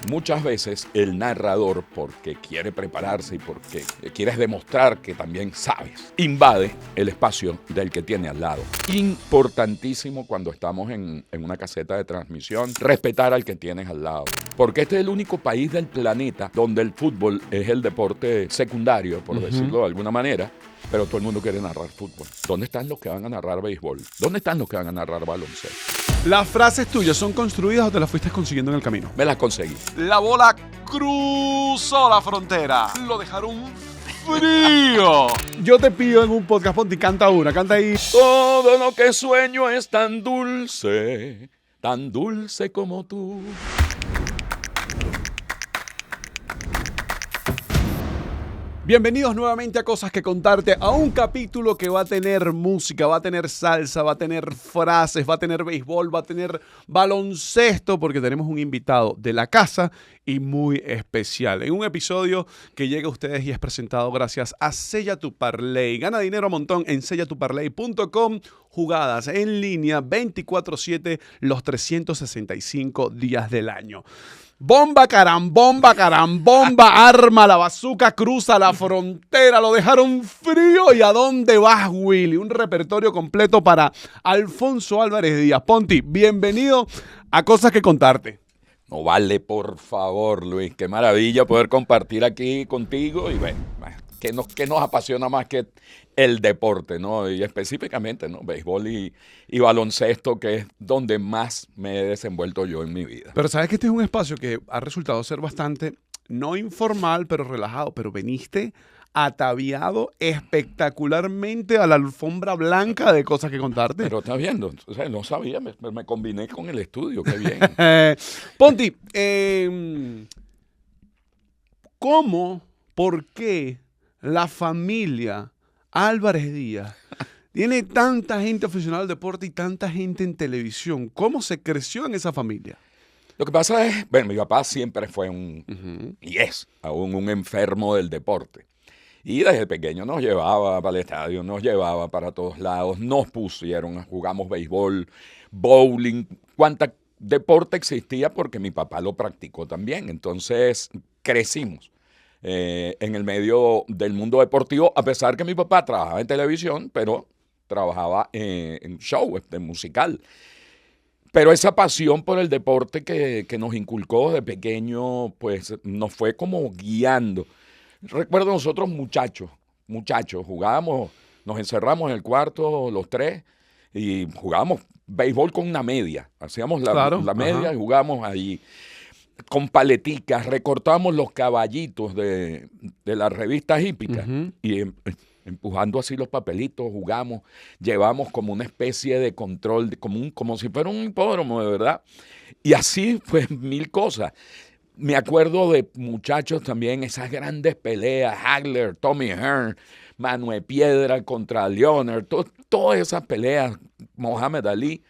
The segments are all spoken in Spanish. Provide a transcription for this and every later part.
Muchas veces el narrador, porque quiere prepararse y porque quieres demostrar que también sabes, invade el espacio del que tiene al lado. Importantísimo cuando estamos en una caseta de transmisión, respetar al que tienes al lado. Porque este es el único país del planeta donde el fútbol es el deporte secundario, por decirlo de alguna manera, pero todo el mundo quiere narrar fútbol. ¿Dónde están los que van a narrar béisbol? ¿Dónde están los que van a narrar baloncesto? ¿Las frases tuyas son construidas o te las fuiste consiguiendo en el camino? Me las conseguí. La bola cruzó la frontera. Lo dejaron frío. Yo te pido en un podcast, Ponti, canta ahí. Todo lo que sueño es tan dulce como tú. Bienvenidos nuevamente a Cosas que Contarte, a un capítulo que va a tener música, va a tener salsa, va a tener frases, va a tener béisbol, va a tener baloncesto, porque tenemos un invitado de la casa y muy especial. En un episodio que llega a ustedes y es presentado gracias a Sella tu Parlay. Gana dinero a montón en sellatuparlay.com. Jugadas en línea 24/7 los 365 días del año. Bomba, carambomba, arma la bazooka, cruza la frontera, lo dejaron frío. ¿Y a dónde vas, Willy? Un repertorio completo para Alfonso Álvarez Díaz. Ponti, bienvenido a Cosas que Contarte. No vale, por favor, Luis. Qué maravilla poder compartir aquí contigo. Y bueno, ¿qué nos apasiona más que el deporte, ¿no? Y específicamente, ¿no? Béisbol y baloncesto, que es donde más me he desenvuelto yo en mi vida. Pero sabes que este es un espacio que ha resultado ser bastante, no informal, pero relajado. Pero veniste ataviado espectacularmente a la alfombra blanca de Cosas que Contarte. Pero estás viendo, o sea, no sabía, me combiné con el estudio, qué bien. Ponti, ¿cómo, por qué la familia Álvarez Díaz tiene tanta gente aficionada al deporte y tanta gente en televisión? ¿Cómo se creció en esa familia? Lo que pasa es, bueno, mi papá siempre fue y es aún un enfermo del deporte. Y desde pequeño nos llevaba para el estadio, nos llevaba para todos lados, nos pusieron, jugamos béisbol, bowling, cuánta deporte existía porque mi papá lo practicó también. Entonces crecimos en el medio del mundo deportivo, a pesar que mi papá trabajaba en televisión, pero trabajaba en show, musical. Pero esa pasión por el deporte que nos inculcó de pequeño, pues nos fue como guiando. Recuerdo nosotros muchachos, jugábamos, nos encerramos en el cuarto los tres y jugábamos béisbol con una media. Hacíamos la media y jugábamos ahí con paleticas, recortábamos los caballitos de las revistas hípicas y empujando así los papelitos, jugamos, llevamos como una especie de control, como si fuera un hipódromo, de verdad. Y así, pues, mil cosas. Me acuerdo de muchachos también, esas grandes peleas, Hagler, Tommy Hearn, Manuel Piedra contra Leonard, todas esas peleas, Mohamed Ali,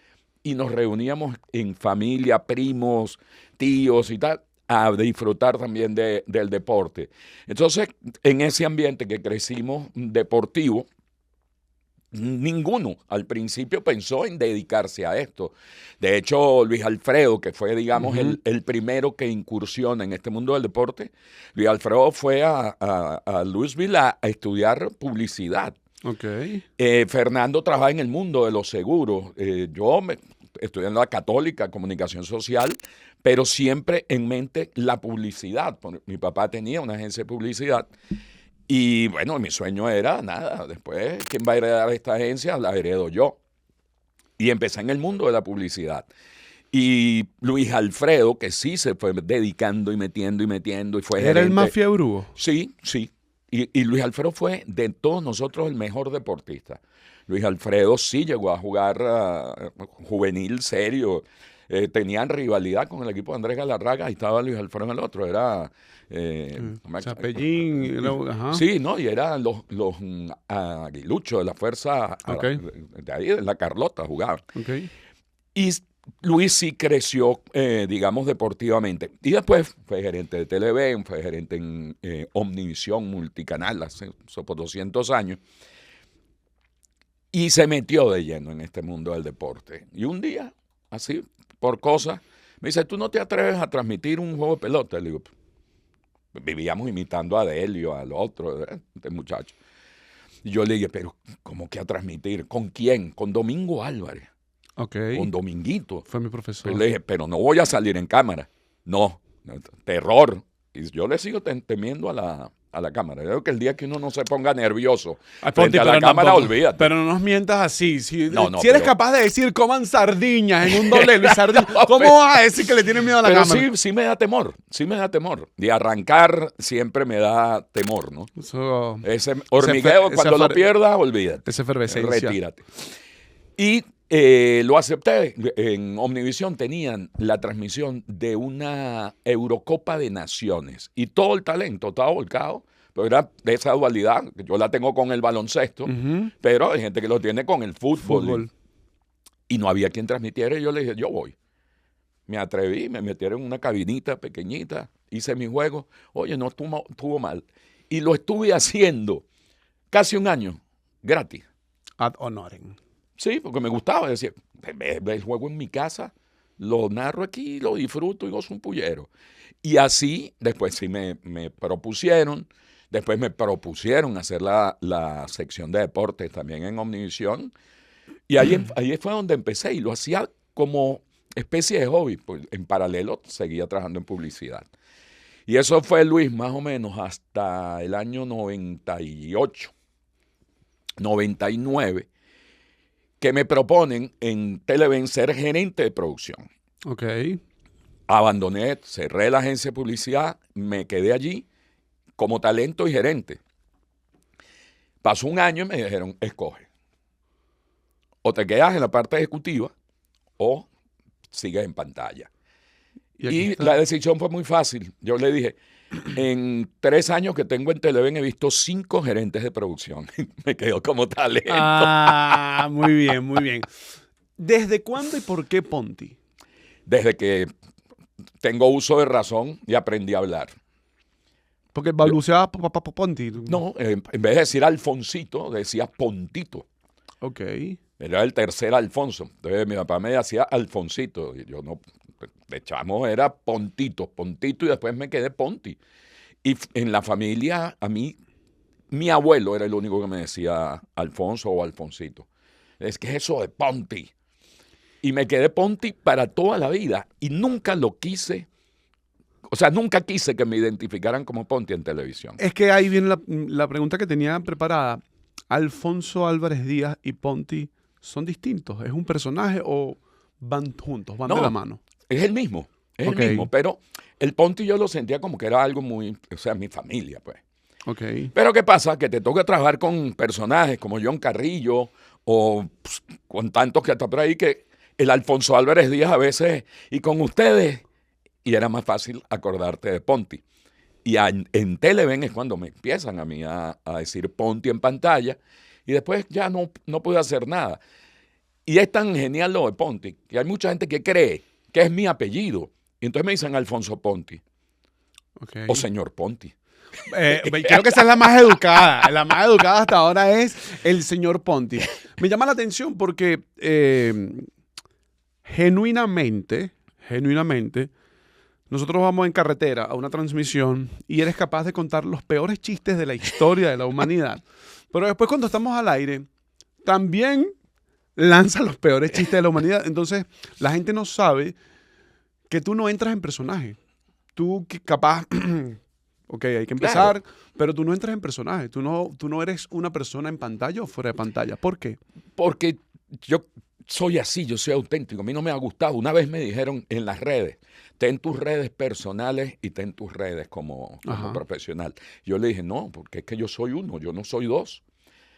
y nos reuníamos en familia, primos, tíos y tal, a disfrutar también del deporte. Entonces, en ese ambiente que crecimos deportivo, ninguno al principio pensó en dedicarse a esto. De hecho, Luis Alfredo, que fue, digamos, el primero que incursiona en este mundo del deporte, Luis Alfredo fue a Louisville a estudiar publicidad. Okay. Fernando trabaja en el mundo de los seguros. Yo estudié en la Católica, comunicación social, pero siempre en mente la publicidad. Mi papá tenía una agencia de publicidad. Y bueno, mi sueño era, nada, después, ¿quién va a heredar esta agencia? La heredo yo. Y empecé en el mundo de la publicidad. Y Luis Alfredo, que sí se fue dedicando y metiendo y fue ¿Era gerente. el Mafia Brujo? Sí. Y Luis Alfredo fue de todos nosotros el mejor deportista. Luis Alfredo sí llegó a jugar juvenil serio. Tenían rivalidad con el equipo de Andrés Galarraga y estaba Luis Alfredo en el otro. Era Chapellín. Sí, ¿no? Y eran los aguiluchos de la fuerza de ahí, de la Carlota jugaban. Okay. Y Luis sí creció, digamos, deportivamente. Y después fue gerente de Televen, fue gerente en Omnivisión Multicanal hace por 200 años. Y se metió de lleno en este mundo del deporte. Y un día, así, por cosas, Me dice, ¿tú no te atreves a transmitir un juego de pelota? Le digo, vivíamos imitando a Delio, al otro, este muchacho. Y yo le dije, pero ¿cómo que a transmitir? ¿Con quién? Con Domingo Álvarez. Ok. Con Dominguito. Fue mi profesor. Pero le dije, pero no voy a salir en cámara. No, terror. Y yo le sigo temiendo a la cámara. Yo creo que el día que uno no se ponga nervioso Ay, frente Ponti, a la pero cámara, tampoco- olvídate. Pero no nos mientas así. Si, No, si eres pero- capaz de decir coman sardiñas en un doblero y sardinas, No, ¿cómo pero- vas a decir que le tienes miedo a la Pero cámara? sí me da temor, sí me da temor. De arrancar siempre me da temor, ¿no? Eso- Ese hormigueo, esa cuando lo fer- pierdas, olvídate. esa efervescencia. Retírate. Y lo acepté. En Omnivisión tenían la transmisión de una Eurocopa de Naciones y todo el talento estaba volcado, pero era de esa dualidad. Yo la tengo con el baloncesto, Ujú. pero hay gente que lo tiene con el fútbol. Fútbol. Y no había quien transmitiera y yo le dije, yo voy. Me atreví, me metieron en una cabinita pequeñita, hice mi juego. Oye, no estuvo mal. Y lo estuve haciendo casi un año, gratis. Ad honorem. Sí, porque me gustaba. Decía, ve el juego en mi casa, lo narro aquí, lo disfruto y gozo un pullero. Y así, después sí me propusieron, después me propusieron hacer la sección de deportes también en Omnivisión. Y ahí fue donde empecé y lo hacía como especie de hobby. Pues en paralelo seguía trabajando en publicidad. Y eso fue, Luis, más o menos hasta el año 98, 99, que me proponen en Televen ser gerente de producción. Ok. Abandoné, cerré la agencia de publicidad, me quedé allí como talento y gerente. Pasó un año y me dijeron, escoge. O te quedas en la parte ejecutiva o sigues en pantalla. aquí Y está. la decisión fue muy fácil. Yo le dije, en 3 años que tengo en Televen he visto 5 gerentes de producción. Me quedo como talento. Ah, muy bien, muy bien. ¿Desde cuándo y por qué Ponti? Desde que tengo uso de razón y aprendí a hablar. Porque balbuceaba Ponti. No, en vez de decir Alfonsito, decía Pontito. Ok. Era el tercer Alfonso. Entonces mi papá me decía Alfonsito. Y yo no, de chamo era Pontito, Pontito y después me quedé Ponti. Y en la familia, a mí, mi abuelo era el único que me decía Alfonso o Alfonsito. Es que es eso de Ponti. Y me quedé Ponti para toda la vida. Y nunca lo quise. O sea, nunca quise que me identificaran como Ponti en televisión. Es que ahí viene la pregunta que tenía preparada. ¿Alfonso Álvarez Díaz y Ponti son distintos? ¿Es un personaje o van juntos, van de No. la mano? Es el mismo, es Ok. el mismo. Pero el Ponti yo lo sentía como que era algo muy, o sea, mi familia, pues. Ok. Pero ¿qué pasa? Que te toca trabajar con personajes como John Carrillo o con tantos que está por ahí que el Alfonso Álvarez Díaz a veces, y con ustedes, y era más fácil acordarte de Ponti. Y en Televen es cuando me empiezan a mí a decir Ponti en pantalla y después ya no pude hacer nada. Y es tan genial lo de Ponti que hay mucha gente que cree que es mi apellido. Y entonces me dicen Alfonso Ponti Ok. o señor Ponti. Creo que esa es la más educada. La más educada hasta ahora es el señor Ponti. Me llama la atención porque genuinamente, nosotros vamos en carretera a una transmisión y eres capaz de contar los peores chistes de la historia de la humanidad. Pero después cuando estamos al aire, también lanzas los peores chistes de la humanidad. Entonces, la gente no sabe que tú no entras en personaje. Tú capaz... Ok, hay que empezar, pero tú no entras en personaje. Tú no eres una persona en pantalla o fuera de pantalla. ¿Por qué? Porque yo soy así, yo soy auténtico. A mí no me ha gustado. Una vez me dijeron en las redes, ten tus redes personales y ten tus redes como Ajá. profesional. Yo le dije, no, porque es que yo soy uno, yo no soy dos.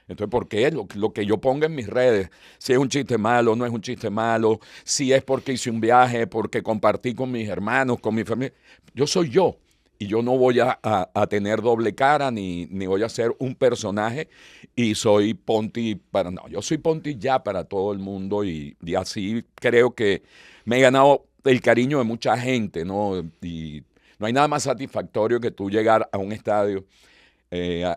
Entonces, ¿por qué lo que yo ponga en mis redes, si es un chiste malo, no es un chiste malo, si es porque hice un viaje, porque compartí con mis hermanos, con mi familia? Yo soy yo. Y yo no voy a tener doble cara ni voy a ser un personaje y soy Ponti para... No, yo soy Ponti ya para todo el mundo y así creo que me he ganado el cariño de mucha gente, ¿no? Y no hay nada más satisfactorio que tú llegar a un estadio,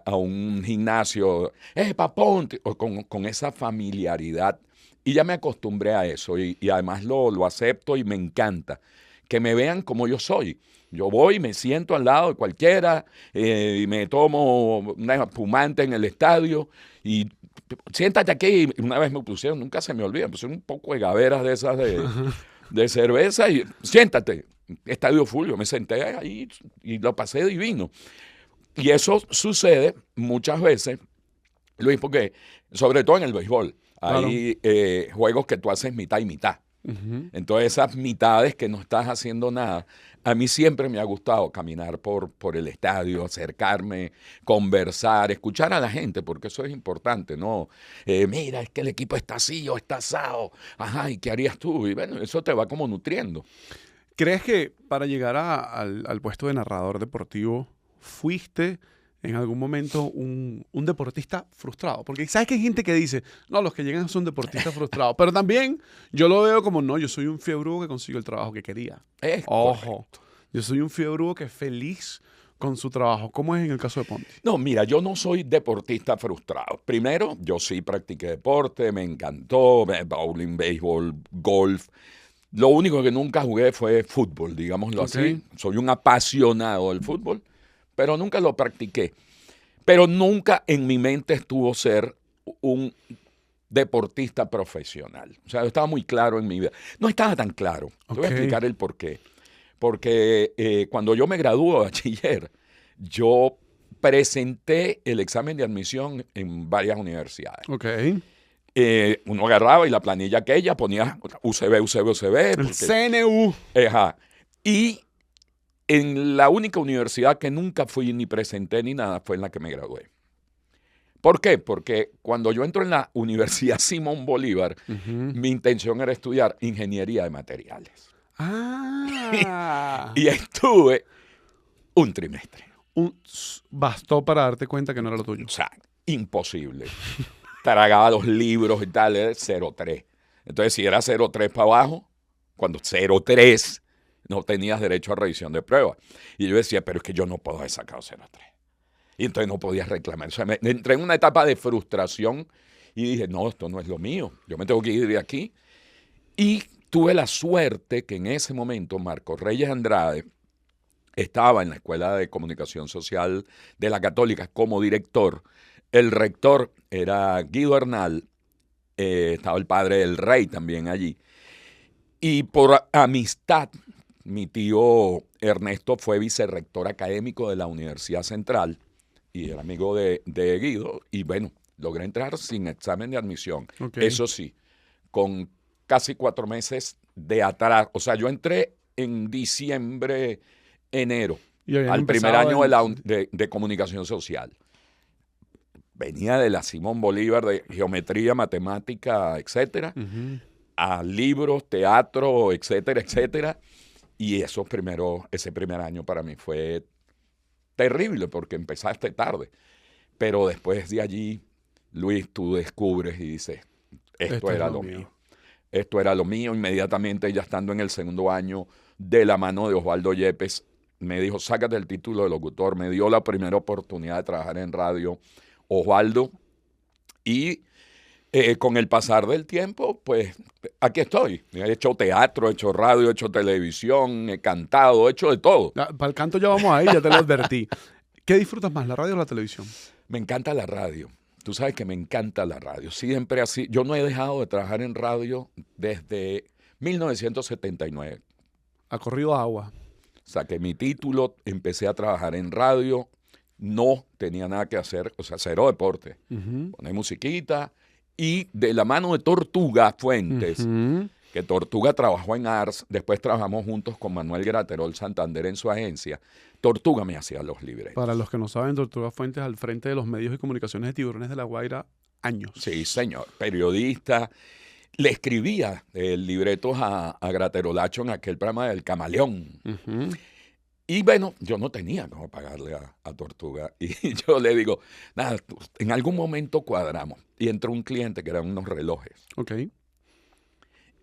a un gimnasio, pa' Ponti, o con esa familiaridad. Y ya me acostumbré a eso y además lo acepto y me encanta que me vean como yo soy. Yo voy, me siento al lado de cualquiera y me tomo una espumante en el estadio y siéntate aquí. Y una vez me pusieron, nunca se me olvida, pusieron un poco de gaveras de esas de cerveza y siéntate. Estadio full, yo me senté ahí y lo pasé divino. Y eso sucede muchas veces, Luis, porque sobre todo en el béisbol, hay juegos que tú haces mitad y mitad. Entonces esas mitades que no estás haciendo nada, a mí siempre me ha gustado caminar por el estadio, acercarme, conversar, escuchar a la gente, porque eso es importante, ¿no? Mira, es que el equipo está así o está asado, ajá, ¿y qué harías tú? Y bueno, eso te va como nutriendo. ¿Crees que para llegar al puesto de narrador deportivo fuiste en algún momento un deportista frustrado? Porque sabes que hay gente que dice, no, los que llegan son deportistas frustrados. Pero también yo lo veo como, no, yo soy un fiebrudo que consiguió el trabajo que quería. Ojo, yo soy un fiebrudo que es feliz con su trabajo. ¿Cómo es en el caso de Ponti? No, mira, yo no soy deportista frustrado. Primero, yo sí practiqué deporte, me encantó, bowling, béisbol, golf. Lo único que nunca jugué fue fútbol, digámoslo así. Soy un apasionado del fútbol, pero nunca lo practiqué. Pero nunca en mi mente estuvo ser un deportista profesional. O sea, estaba muy claro en mi vida. No estaba tan claro. Te voy a explicar el por qué. Porque cuando yo me gradué de bachiller, yo presenté el examen de admisión en varias universidades. Uno agarraba y la planilla aquella ponía UCB. El CNU. Ajá. Y en la única universidad que nunca fui ni presenté ni nada fue en la que me gradué. ¿Por qué? Porque cuando yo entro en la Universidad Simón Bolívar, mi intención era estudiar ingeniería de materiales. Y estuve un trimestre. Bastó para darte cuenta que no era lo tuyo. O sea, imposible. Tragaba los libros y tal, era 0.3. Entonces, si era 0.3 para abajo, cuando 0.3 no tenías derecho a revisión de prueba. Y yo decía, pero es que yo no puedo haber sacado 0.3. Y entonces no podía reclamar. O sea, me entré en una etapa de frustración y dije, no, esto no es lo mío. Yo me tengo que ir de aquí. Y tuve la suerte que en ese momento Marcos Reyes Andrade estaba en la Escuela de Comunicación Social de la Católica como director. El rector era Guido Hernal, estaba el padre del Rey también allí. Y por amistad, mi tío Ernesto fue vicerrector académico de la Universidad Central y era amigo de Guido. Y bueno, logré entrar sin examen de admisión. Eso sí, con casi 4 meses de atrás. O sea, yo entré en diciembre, enero, al primer año de comunicación social. Venía de la Simón Bolívar de geometría, matemática, etcétera, a libros, teatro, etcétera, etcétera. Y ese primer año para mí fue terrible porque empezaste tarde. Pero después de allí, Luis, tú descubres y dices, esto era lo mío. Esto era lo mío. Inmediatamente, ya estando en el segundo año, de la mano de Osvaldo Yepes, me dijo, sácate el título de locutor. Me dio la primera oportunidad de trabajar en radio Osvaldo. Y con el pasar del tiempo, pues aquí estoy. He hecho teatro, he hecho radio, he hecho televisión, he cantado, he hecho de todo. Para el canto ya vamos a ir, ya te lo advertí. ¿Qué disfrutas más, la radio o la televisión? Me encanta la radio. Tú sabes que me encanta la radio. Siempre así. Yo no he dejado de trabajar en radio desde 1979. Ha corrido agua. Saqué mi título, empecé a trabajar en radio. No tenía nada que hacer, o sea, cero deporte. Poner musiquita. Y de la mano de Tortuga Fuentes, que Tortuga trabajó en Ars, después trabajamos juntos con Manuel Graterol Santander en su agencia. Tortuga me hacía los libretos. Para los que no saben, Tortuga Fuentes al frente de los medios de comunicaciones de Tiburones de La Guaira, años. Sí, señor. Periodista. Le escribía libretos a Graterolacho en aquel programa del Camaleón. Y bueno, yo no tenía cómo pagarle a Tortuga. Y yo le digo, nada, en algún momento cuadramos. Y entró un cliente que eran unos relojes.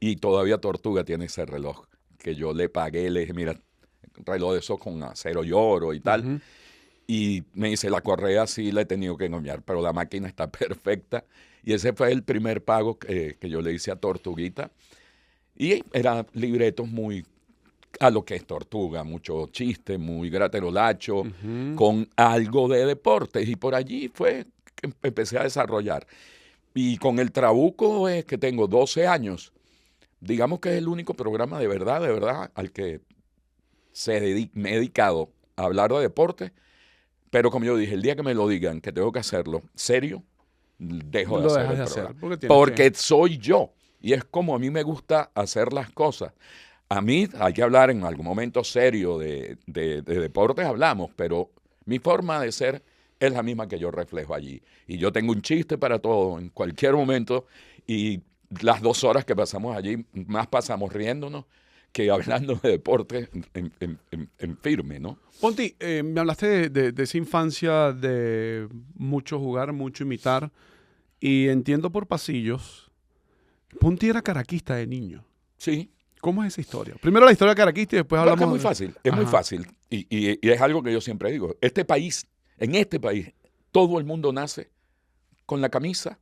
Y todavía Tortuga tiene ese reloj que yo le pagué. Le dije, mira, un reloj de esos con acero y oro y tal. Y me dice, la correa sí la he tenido que engañar, pero la máquina está perfecta. Y ese fue el primer pago que yo le hice a Tortuguita. Y eran libretos muy a lo que es Tortuga, mucho chiste, muy graterolacho, con algo de deportes. Y por allí fue que empecé a desarrollar. Y con el Trabuco es que tengo 12 años. Digamos que es el único programa de verdad, al que me he dedicado a hablar de deporte. Pero como yo dije, el día que me lo digan que tengo que hacerlo serio, dejo de Lo hacer dejas el de programa. hacer. Porque soy yo. Y es como a mí me gusta hacer las cosas. A mí hay que hablar en algún momento serio de deportes, hablamos, pero mi forma de ser es la misma que yo reflejo allí. Y yo tengo un chiste para todo en cualquier momento y las 2 horas que pasamos allí, más pasamos riéndonos que hablando de deporte en firme, ¿no? Ponti, me hablaste de esa infancia de mucho jugar, mucho imitar, y entiendo por pasillos. Ponti era caraquista de niño. Sí. ¿Cómo es esa historia? Primero la historia caraquista y después Porque hablamos... es muy fácil. Y es algo que yo siempre digo. En este país, todo el mundo nace con la camisa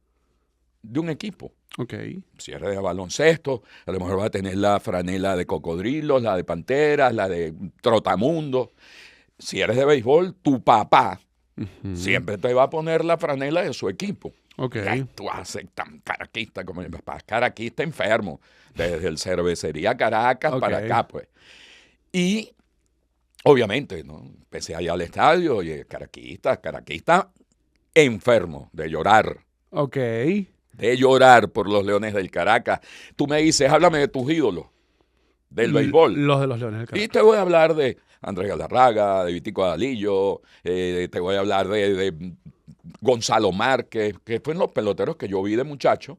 de un equipo. Ok. Si eres de baloncesto, a lo mejor va a tener la franela de cocodrilos, la de panteras, la de trotamundos. Si eres de béisbol, tu papá siempre te va a poner la franela de su equipo. Ok. Ya tú vas a ser tan caraquista como mi papá. Caraquista enfermo. Desde el Cervecería Caracas para acá, pues. Y, obviamente, ¿no? Empecé a ir al estadio y caraquista enfermo de llorar. Ok. De llorar por los Leones del Caracas. Tú me dices, háblame de tus ídolos del béisbol. Los de los Leones del Caracas. Y te voy a hablar de Andrés Galarraga, de Vitico Adalillo, te voy a hablar de Gonzalo Márquez, que fueron los peloteros que yo vi de muchacho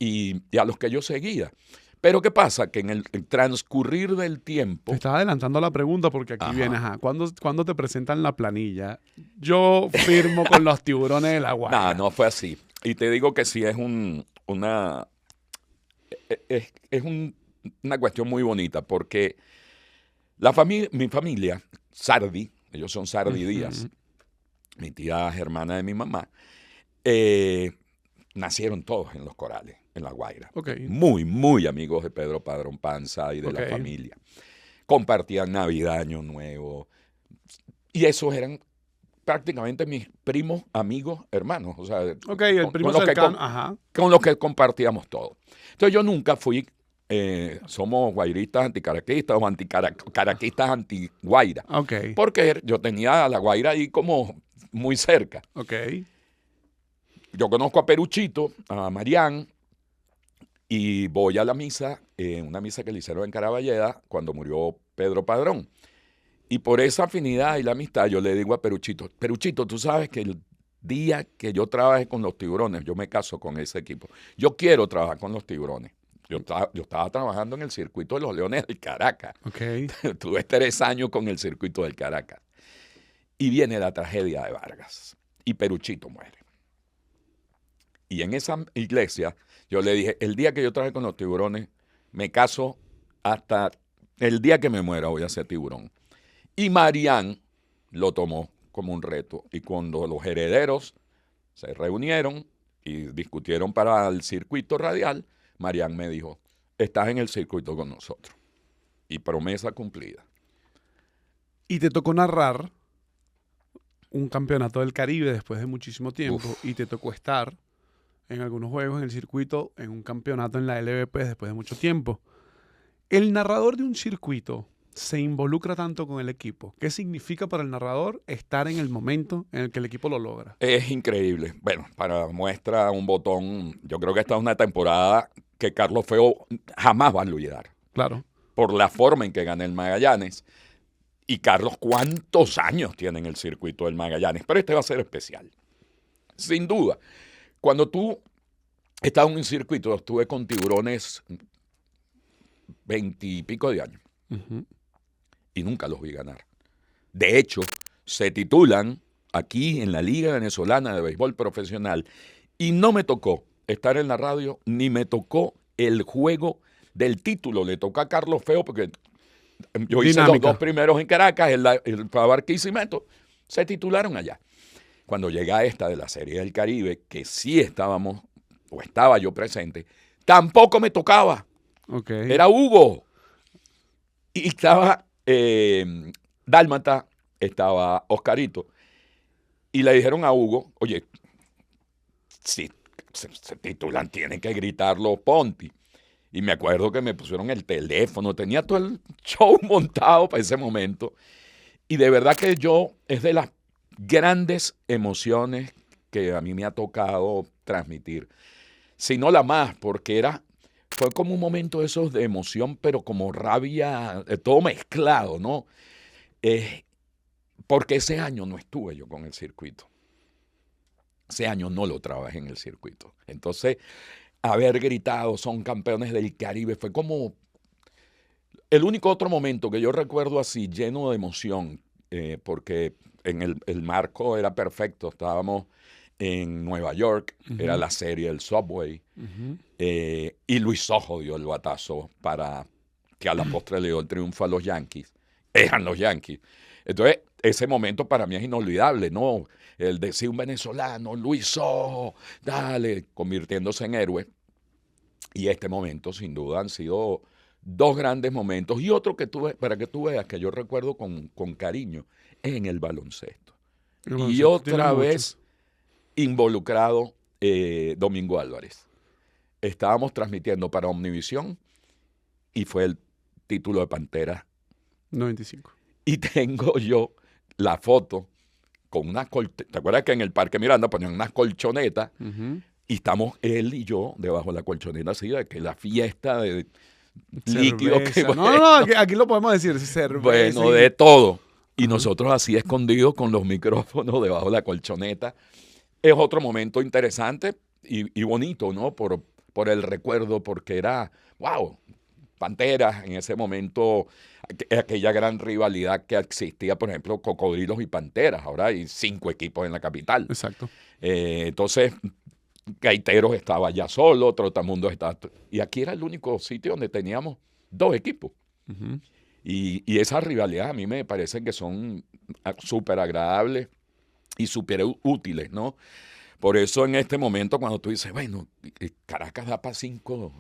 y a los que yo seguía. Pero ¿qué pasa? Que en el transcurrir del tiempo... Te estaba adelantando la pregunta porque aquí viene, ¿Cuándo te presentan la planilla? Yo firmo con los Tiburones de La Guaira. No fue así. Y te digo que sí es una cuestión muy bonita porque mi familia, Sardi, ellos son Sardi Díaz, mi tía hermana de mi mamá, nacieron todos en Los Corales, en La Guaira. Okay. Muy, muy amigos de Pedro Padrón Panza y de la familia. Compartían Navidad, Año Nuevo. Y esos eran prácticamente mis primos, amigos, hermanos. O sea, el primo cercano. Con los que compartíamos todo. Entonces yo nunca fui, somos guairistas anticaraquistas o caraquistas anti-Guaira. Okay. Porque yo tenía a La Guaira ahí como muy cerca. Okay. Yo conozco a Peruchito, a Marián, y voy a la misa, una misa que le hicieron en Caraballeda cuando murió Pedro Padrón. Y por esa afinidad y la amistad yo le digo a Peruchito, tú sabes que el día que yo trabaje con los Tiburones, yo me caso con ese equipo. Yo quiero trabajar con los Tiburones. Yo estaba trabajando en el circuito de los Leones del Caracas. Okay. Tuve 3 años con el circuito del Caracas. Y viene la tragedia de Vargas. Y Peruchito muere. Y en esa iglesia yo le dije, el día que yo trabaje con los Tiburones, me caso hasta el día que me muera voy a ser tiburón. Y Marián lo tomó como un reto. Y cuando los herederos se reunieron y discutieron para el circuito radial, Marián me dijo, estás en el circuito con nosotros. Y promesa cumplida. Y te tocó narrar un campeonato del Caribe después de muchísimo tiempo. Uf. Y te tocó estar en algunos juegos en el circuito, en un campeonato en la LVP después de mucho tiempo. El narrador de un circuito se involucra tanto con el equipo. ¿Qué significa para el narrador estar en el momento en el que el equipo lo logra? Es increíble. Bueno, para muestra un botón, yo creo que esta es una temporada que Carlos Feo jamás va a olvidar. Claro. Por la forma en que gana el Magallanes. Y Carlos, ¿cuántos años tiene en el circuito del Magallanes? Pero este va a ser especial. Sin duda. Cuando tú estás en un circuito, estuve con Tiburones 20 y pico de años. Y nunca los vi ganar. De hecho, se titulan aquí en la Liga Venezolana de Béisbol Profesional y no me tocó estar en la radio ni me tocó el juego del título. Le tocó a Carlos Feo porque yo hice los 2 primeros en Caracas, el Barquisimeto, se titularon allá. Cuando llega esta de la Serie del Caribe, que sí estaba yo presente, tampoco me tocaba. Okay. Era Hugo. Y estaba Dálmata, estaba Oscarito. Y le dijeron a Hugo, oye, si se titulan, tienen que gritarlo Ponti. Y me acuerdo que me pusieron el teléfono, tenía todo el show montado para ese momento. Y de verdad que es de las grandes emociones que a mí me ha tocado transmitir. Si no la más, porque fue como un momento de esos de emoción, pero como rabia, todo mezclado, ¿no? Porque ese año no estuve yo con el circuito. Ese año no lo trabajé en el circuito. Entonces, haber gritado, son campeones del Caribe, fue como el único otro momento que yo recuerdo así, lleno de emoción, porque en el marco era perfecto. Estábamos en Nueva York, era la serie del Subway, y Luis Ojo dio el batazo para que a la postre le dio el triunfo a los Yankees. Eran los Yankees. Entonces, ese momento para mí es inolvidable, ¿no? El decir un venezolano, Luis Ojo, dale, convirtiéndose en héroe. Y este momento, sin duda, han sido dos grandes momentos. Y otro que tuve, para que tú veas, que yo recuerdo con cariño, es en el baloncesto. Y otra vez involucrado Domingo Álvarez. Estábamos transmitiendo para Omnivisión y fue el título de Pantera 95. Y tengo yo la foto con una colchoneta. ¿Te acuerdas que en el Parque Miranda ponían unas colchonetas? Y estamos él y yo debajo de la colchoneta, así de que la fiesta de líquidos que... No, aquí lo podemos decir, cerveza. Bueno, de todo. Y nosotros así escondidos con los micrófonos debajo de la colchoneta. Es otro momento interesante y bonito, ¿no? Por el recuerdo, porque era, wow, Panteras en ese momento, aquella gran rivalidad que existía, por ejemplo, Cocodrilos y Panteras. Ahora hay 5 equipos en la capital. Exacto. Entonces, Gaiteros estaba ya solo, Trotamundos estaba... Y aquí era el único sitio donde teníamos 2 equipos. Y esas rivalidades a mí me parecen que son súper agradables y súper útiles, ¿no? Por eso en este momento cuando tú dices, bueno, Caracas da para 5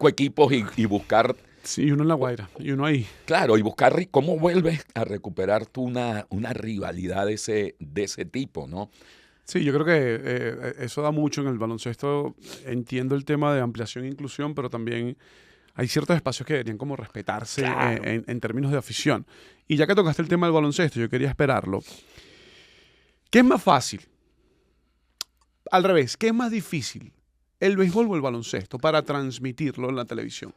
equipos y buscar... Sí, uno en La Guaira y uno ahí. Claro, y buscar cómo vuelves a recuperar tú una rivalidad de ese tipo, ¿no? Sí, yo creo que eso da mucho en el baloncesto. Entiendo el tema de ampliación e inclusión, pero también hay ciertos espacios que deberían como respetarse, claro, en términos de afición. Y ya que tocaste el tema del baloncesto, yo quería esperarlo. ¿Qué es más fácil? Al revés, ¿qué es más difícil? ¿El béisbol o el baloncesto para transmitirlo en la televisión?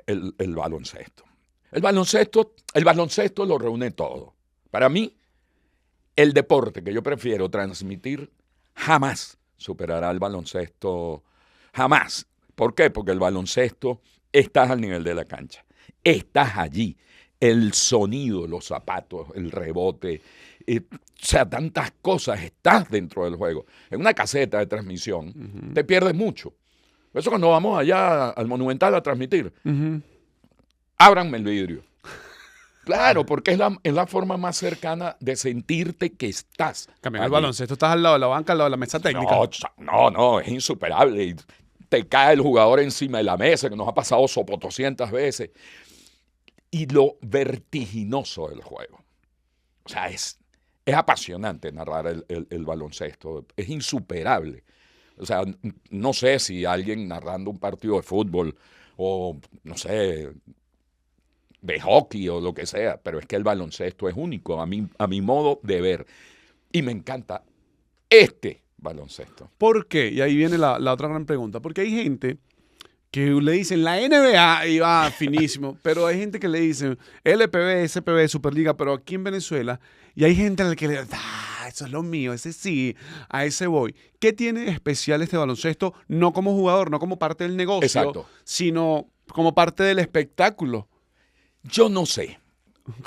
El baloncesto. El baloncesto lo reúne todo. Para mí, el deporte que yo prefiero transmitir jamás superará al baloncesto. Jamás. ¿Por qué? Porque el baloncesto estás al nivel de la cancha. Estás allí. El sonido, los zapatos, el rebote, o sea, tantas cosas, estás dentro del juego. En una caseta de transmisión te pierdes mucho. Por eso cuando vamos allá al Monumental a transmitir, ábranme el vidrio. Claro, porque es la forma más cercana de sentirte que estás. Cambiando el baloncesto, estás al lado de la banca, al lado de la mesa técnica. No, es insuperable. Y te cae el jugador encima de la mesa, que nos ha pasado 200 veces. Y lo vertiginoso del juego. O sea, es apasionante narrar el baloncesto. Es insuperable. O sea, no sé si alguien narrando un partido de fútbol o, no sé, de hockey o lo que sea, pero es que el baloncesto es único a mi modo de ver. Y me encanta este baloncesto. ¿Por qué? Y ahí viene la otra gran pregunta. Porque hay gente que le dicen la NBA y va finísimo, pero hay gente que le dicen LPB, SPB, Superliga, pero aquí en Venezuela, y hay gente a la que le dice, eso es lo mío, ese sí, a ese voy. ¿Qué tiene especial este baloncesto? No como jugador, no como parte del negocio, exacto, sino como parte del espectáculo. Yo no sé.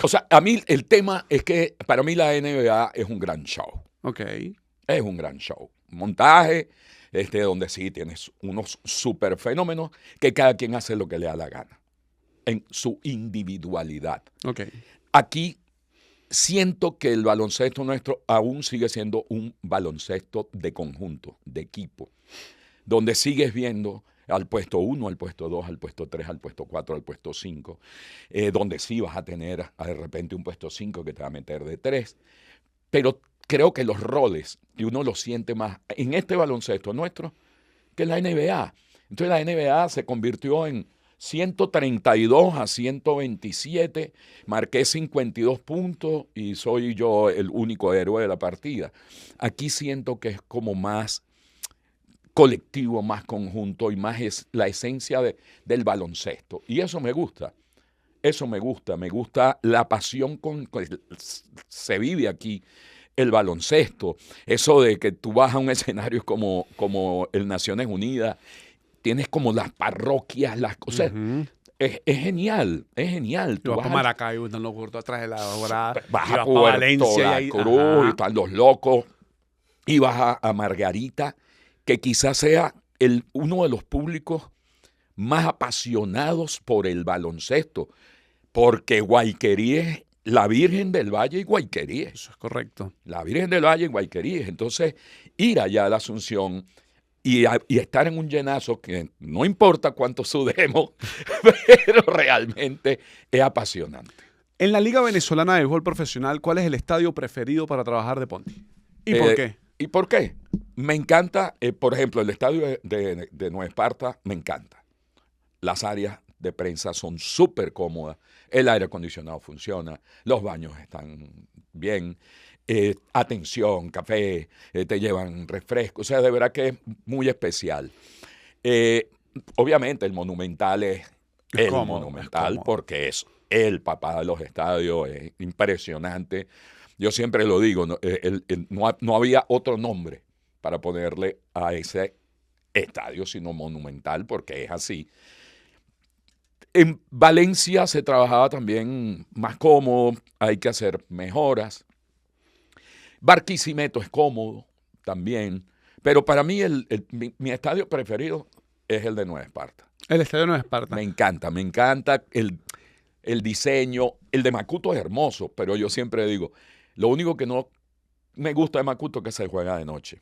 O sea, a mí el tema es que para mí la NBA es un gran show. Ok. Es un gran show. Montaje, donde sí tienes unos super fenómenos que cada quien hace lo que le da la gana en su individualidad. Okay. Aquí siento que el baloncesto nuestro aún sigue siendo un baloncesto de conjunto, de equipo, donde sigues viendo al puesto 1, al puesto 2, al puesto 3, al puesto 4, al puesto 5, donde sí vas a tener de repente un puesto 5 que te va a meter de 3, pero creo que los roles, y uno los siente más en este baloncesto nuestro, que en la NBA. Entonces la NBA se convirtió en 132 a 127, marqué 52 puntos y soy yo el único héroe de la partida. Aquí siento que es como más colectivo, más conjunto y más es la esencia del baloncesto. Y eso me gusta. Me gusta la pasión con que se vive aquí el baloncesto. Eso de que tú vas a un escenario como el Naciones Unidas, tienes como las parroquias, las cosas. Es genial, es genial. Tú vas para Maracaibo, están los gordos atrás de la hora. Vas a Puerto La Cruz, y están los locos. Y vas a Margarita, que quizás sea uno de los públicos más apasionados por el baloncesto. Porque Guayquerí es la Virgen del Valle y Guayquerí. Eso es correcto. La Virgen del Valle y Guayquerí. Entonces, ir allá a la Asunción y estar en un llenazo que no importa cuánto sudemos, pero realmente es apasionante. En la Liga Venezolana de Béisbol Profesional, ¿cuál es el estadio preferido para trabajar de Ponti? ¿Y por qué? ¿Y por qué? Me encanta, por ejemplo, el estadio de Nueva Esparta, me encanta. Las áreas de prensa son súper cómodas, el aire acondicionado funciona, los baños están bien, atención, café, te llevan refresco, o sea, de verdad que es muy especial. Obviamente el Monumental es el cómodo, Monumental porque es el papá de los estadios, es impresionante. Yo siempre lo digo, no había otro nombre para ponerle a ese estadio sino Monumental porque es así. En Valencia se trabajaba también más cómodo, hay que hacer mejoras. Barquisimeto es cómodo también, pero para mí mi estadio preferido es el de Nueva Esparta. El estadio de Nueva Esparta. Me encanta el diseño. El de Macuto es hermoso, pero yo siempre digo, lo único que no me gusta de Macuto es que se juega de noche.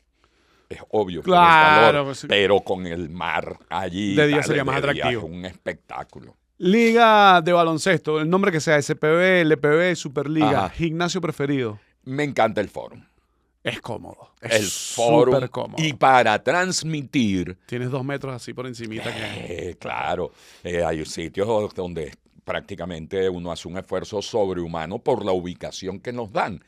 Es obvio, claro, pues, pero con el mar allí. De día sería más atractivo. Es un espectáculo. Liga de baloncesto, el nombre que sea, SPB, LPB, Superliga, Ajá. Gimnasio preferido. Me encanta el Fórum. Es cómodo. El Fórum. Súper cómodo. Y para transmitir. Tienes 2 metros así por encimita. Claro. Hay sitios donde prácticamente uno hace un esfuerzo sobrehumano por la ubicación que nos dan.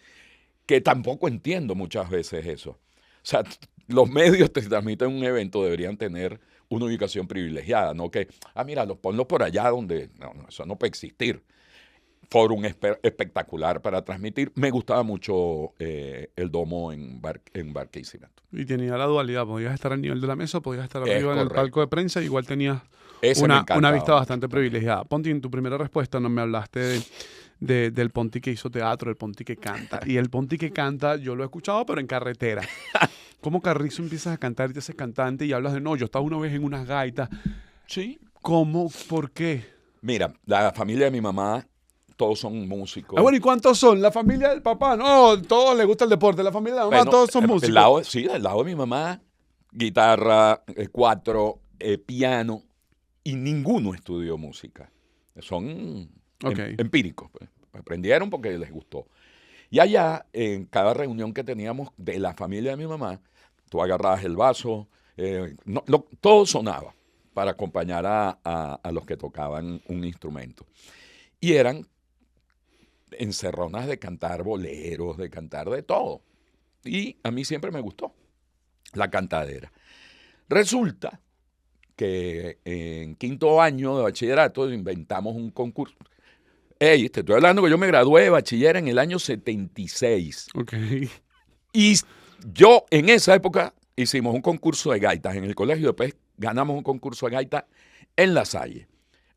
Que tampoco entiendo muchas veces eso. O sea, los medios que transmiten un evento deberían tener una ubicación privilegiada, no que, mira, ponlos por allá donde, no, eso no puede existir. Fórum espectacular para transmitir. Me gustaba mucho el domo en Barquisimeto. Y tenía la dualidad, podías estar al nivel de la mesa, podías estar arriba en el correcto. palco de prensa, igual tenías una vista bastante privilegiada. Ponti, en tu primera respuesta no me hablaste del Ponti que hizo teatro, el Ponti que canta. Y el Ponti que canta, yo lo he escuchado, pero en carretera. ¿Cómo Carrizo empiezas a cantar y te haces cantante y hablas de, no, yo estaba una vez en unas gaitas? Sí. ¿Cómo? ¿Por qué? Mira, la familia de mi mamá, todos son músicos. Bueno, ¿y cuántos son? La familia del papá, no, todos les gusta el deporte. La familia de la mamá, Bueno, todos son músicos. Del lado de mi mamá, guitarra, cuatro, piano, y ninguno estudió música. Son empíricos. Pues. Aprendieron porque les gustó. Y allá, en cada reunión que teníamos de la familia de mi mamá, tú agarrabas el vaso, todo sonaba para acompañar a los que tocaban un instrumento. Y eran encerronas de cantar boleros, de cantar de todo. Y a mí siempre me gustó la cantadera. Resulta que en 5º año de bachillerato inventamos un concurso. Te estoy hablando que yo me gradué de bachiller en el año 76. Okay. Y yo en esa época hicimos un concurso de gaitas en el colegio, después ganamos un concurso de gaitas en La Salle.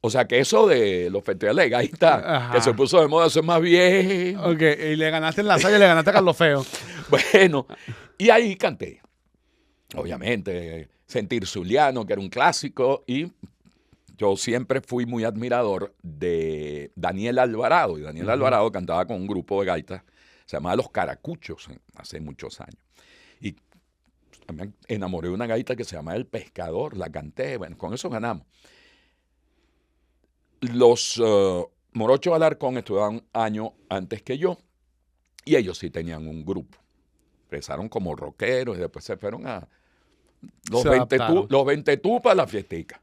O sea que eso de los festivales de gaita que se puso de moda, eso es más viejo. Ok, y le ganaste en La Salle, le ganaste a Carlos Feo. Bueno, y ahí canté. Obviamente, Sentir Zuliano, que era un clásico, y yo siempre fui muy admirador de Daniel Alvarado. Y Daniel Alvarado cantaba con un grupo de gaitas, se llamaba Los Caracuchos, hace muchos años. Y me enamoré de una gaita que se llama El Pescador, la canté, bueno, con eso ganamos. Los Morochos Alarcón estudiaban un año antes que yo y ellos sí tenían un grupo. Empezaron como rockeros y después se fueron a los 20 tupas a la fiestica.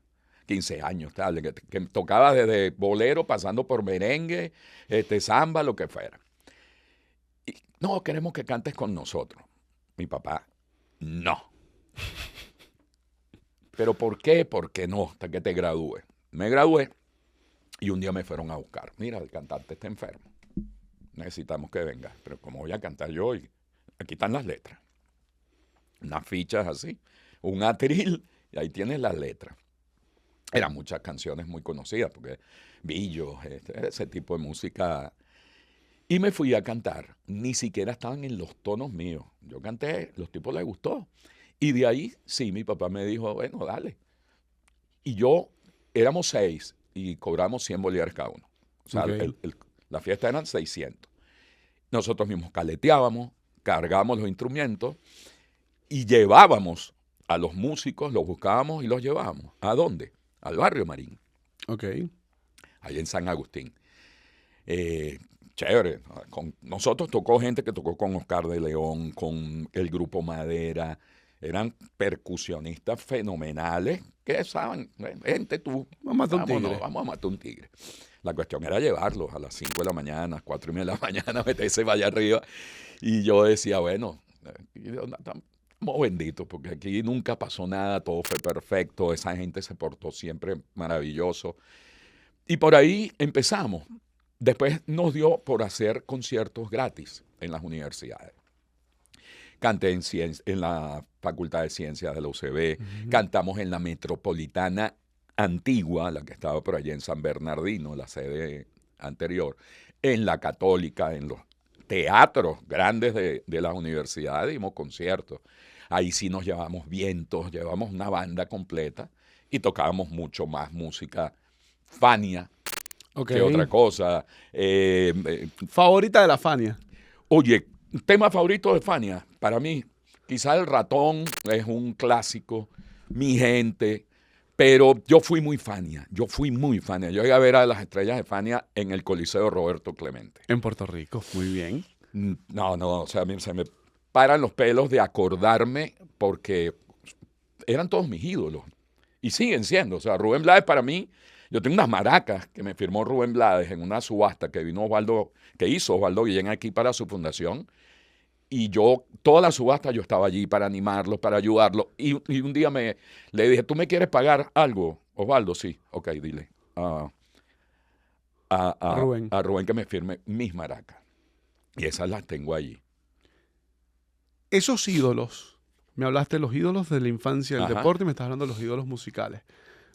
15 años, tal, que tocaba desde bolero, pasando por merengue, samba, lo que fuera. Y, no, queremos que cantes con nosotros. Mi papá, no. ¿Pero por qué? Porque no, hasta que te gradúes. Me gradué y un día me fueron a buscar. Mira, el cantante está enfermo. Necesitamos que venga. Pero ¿cómo voy a cantar yo? Y aquí están las letras. Unas fichas así, un atril, y ahí tienes las letras. Eran muchas canciones muy conocidas, porque Billo, ese tipo de música. Y me fui a cantar. Ni siquiera estaban en los tonos míos. Yo canté, los tipos les gustó. Y de ahí, sí, mi papá me dijo, bueno, dale. Y éramos 6 y cobramos 100 bolívares cada uno. O sea, Okay. la fiesta eran 600. Nosotros mismos caleteábamos, cargábamos los instrumentos y llevábamos a los músicos, los buscábamos y los llevábamos. ¿A dónde? Al barrio Marín, Ok. allá en San Agustín. Chévere. Con nosotros tocó gente que tocó con Oscar de León, con el Grupo Madera. Eran percusionistas fenomenales que saben, gente, tú, Vamos a matar un tigre. vamos a matar un tigre. La cuestión era llevarlos a las 5 de la mañana, 4:30 de la mañana, meterse allá arriba. Y yo decía, bueno, estamos benditos, porque aquí nunca pasó nada, todo fue perfecto, esa gente se portó siempre maravilloso. Y por ahí empezamos. Después nos dio por hacer conciertos gratis en las universidades. Canté en la Facultad de Ciencias de la UCB, cantamos en la Metropolitana Antigua, la que estaba por allá en San Bernardino, la sede anterior, en la Católica, en los teatros grandes de las universidades, dimos conciertos. Ahí sí nos llevamos vientos, llevamos una banda completa y tocábamos mucho más música Fania Okay. que otra cosa. Favorita de la Fania. Oye, tema favorito de Fania, para mí, quizá El Ratón es un clásico, Mi Gente, pero yo fui muy Fania. Yo llegué a ver a las estrellas de Fania en el Coliseo Roberto Clemente. En Puerto Rico. Muy bien. No, o sea, a mí se me paran los pelos de acordarme porque eran todos mis ídolos y siguen siendo. O sea, Rubén Blades para mí, yo tengo unas maracas que me firmó Rubén Blades en una subasta que hizo Osvaldo Guillén aquí para su fundación. Y toda la subasta yo estaba allí para animarlos, para ayudarlos. Y un día le dije, ¿tú me quieres pagar algo, Osvaldo? Sí, ok, dile a Rubén que me firme mis maracas. Y esas las tengo allí. Esos ídolos, me hablaste de los ídolos de la infancia del Ajá. deporte y me estás hablando de los ídolos musicales.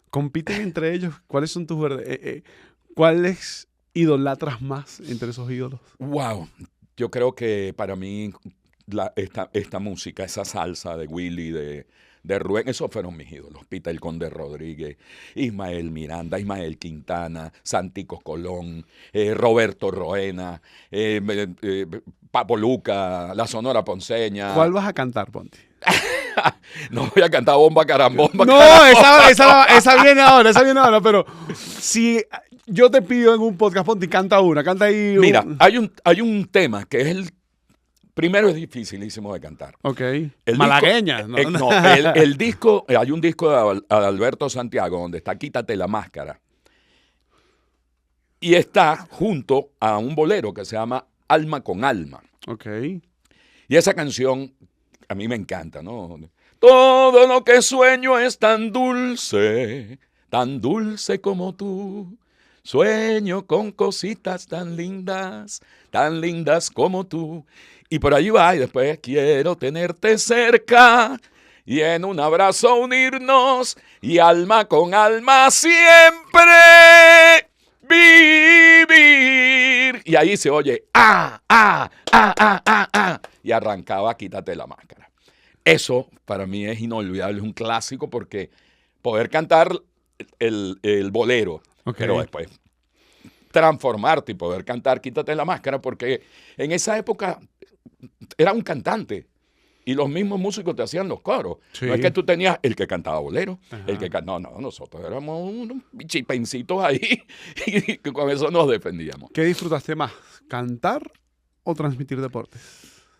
¿Compiten entre ellos? ¿Cuáles son tus cuáles idolatras más entre esos ídolos? Wow, yo creo que para mí esta música, esa salsa de Willy, de Rubén, esos fueron mis ídolos. Peter el Conde Rodríguez, Ismael Miranda, Ismael Quintana, Santico Colón, Roberto Roena, Papo Luca, la Sonora Ponceña. ¿Cuál vas a cantar, Ponti? No voy a cantar Bomba Carambomba. No, esa viene ahora, pero si yo te pido en un podcast, Ponti, canta ahí. Mira, hay un tema que es primero es dificilísimo de cantar. Ok. El Malagueña. disco, el disco, hay un disco de Alberto Santiago donde está Quítate la Máscara. Y está junto a un bolero que se llama Alma con Alma. Ok. Y esa canción a mí me encanta, ¿no? Todo lo que sueño es tan dulce como tú. Sueño con cositas tan lindas como tú. Y por allí va, y después quiero tenerte cerca y en un abrazo unirnos y alma con alma siempre vivir. Y ahí se oye, y arrancaba Quítate la Máscara. Eso para mí es inolvidable, es un clásico porque poder cantar el bolero, Okay. pero después transformarte y poder cantar Quítate la Máscara, porque en esa época era un cantante. Y los mismos músicos te hacían los coros. Sí. No es que tú tenías el que cantaba bolero, Ajá. el que cantaba... No, nosotros éramos unos chipencitos ahí y con eso nos defendíamos. ¿Qué disfrutaste más? ¿Cantar o transmitir deportes?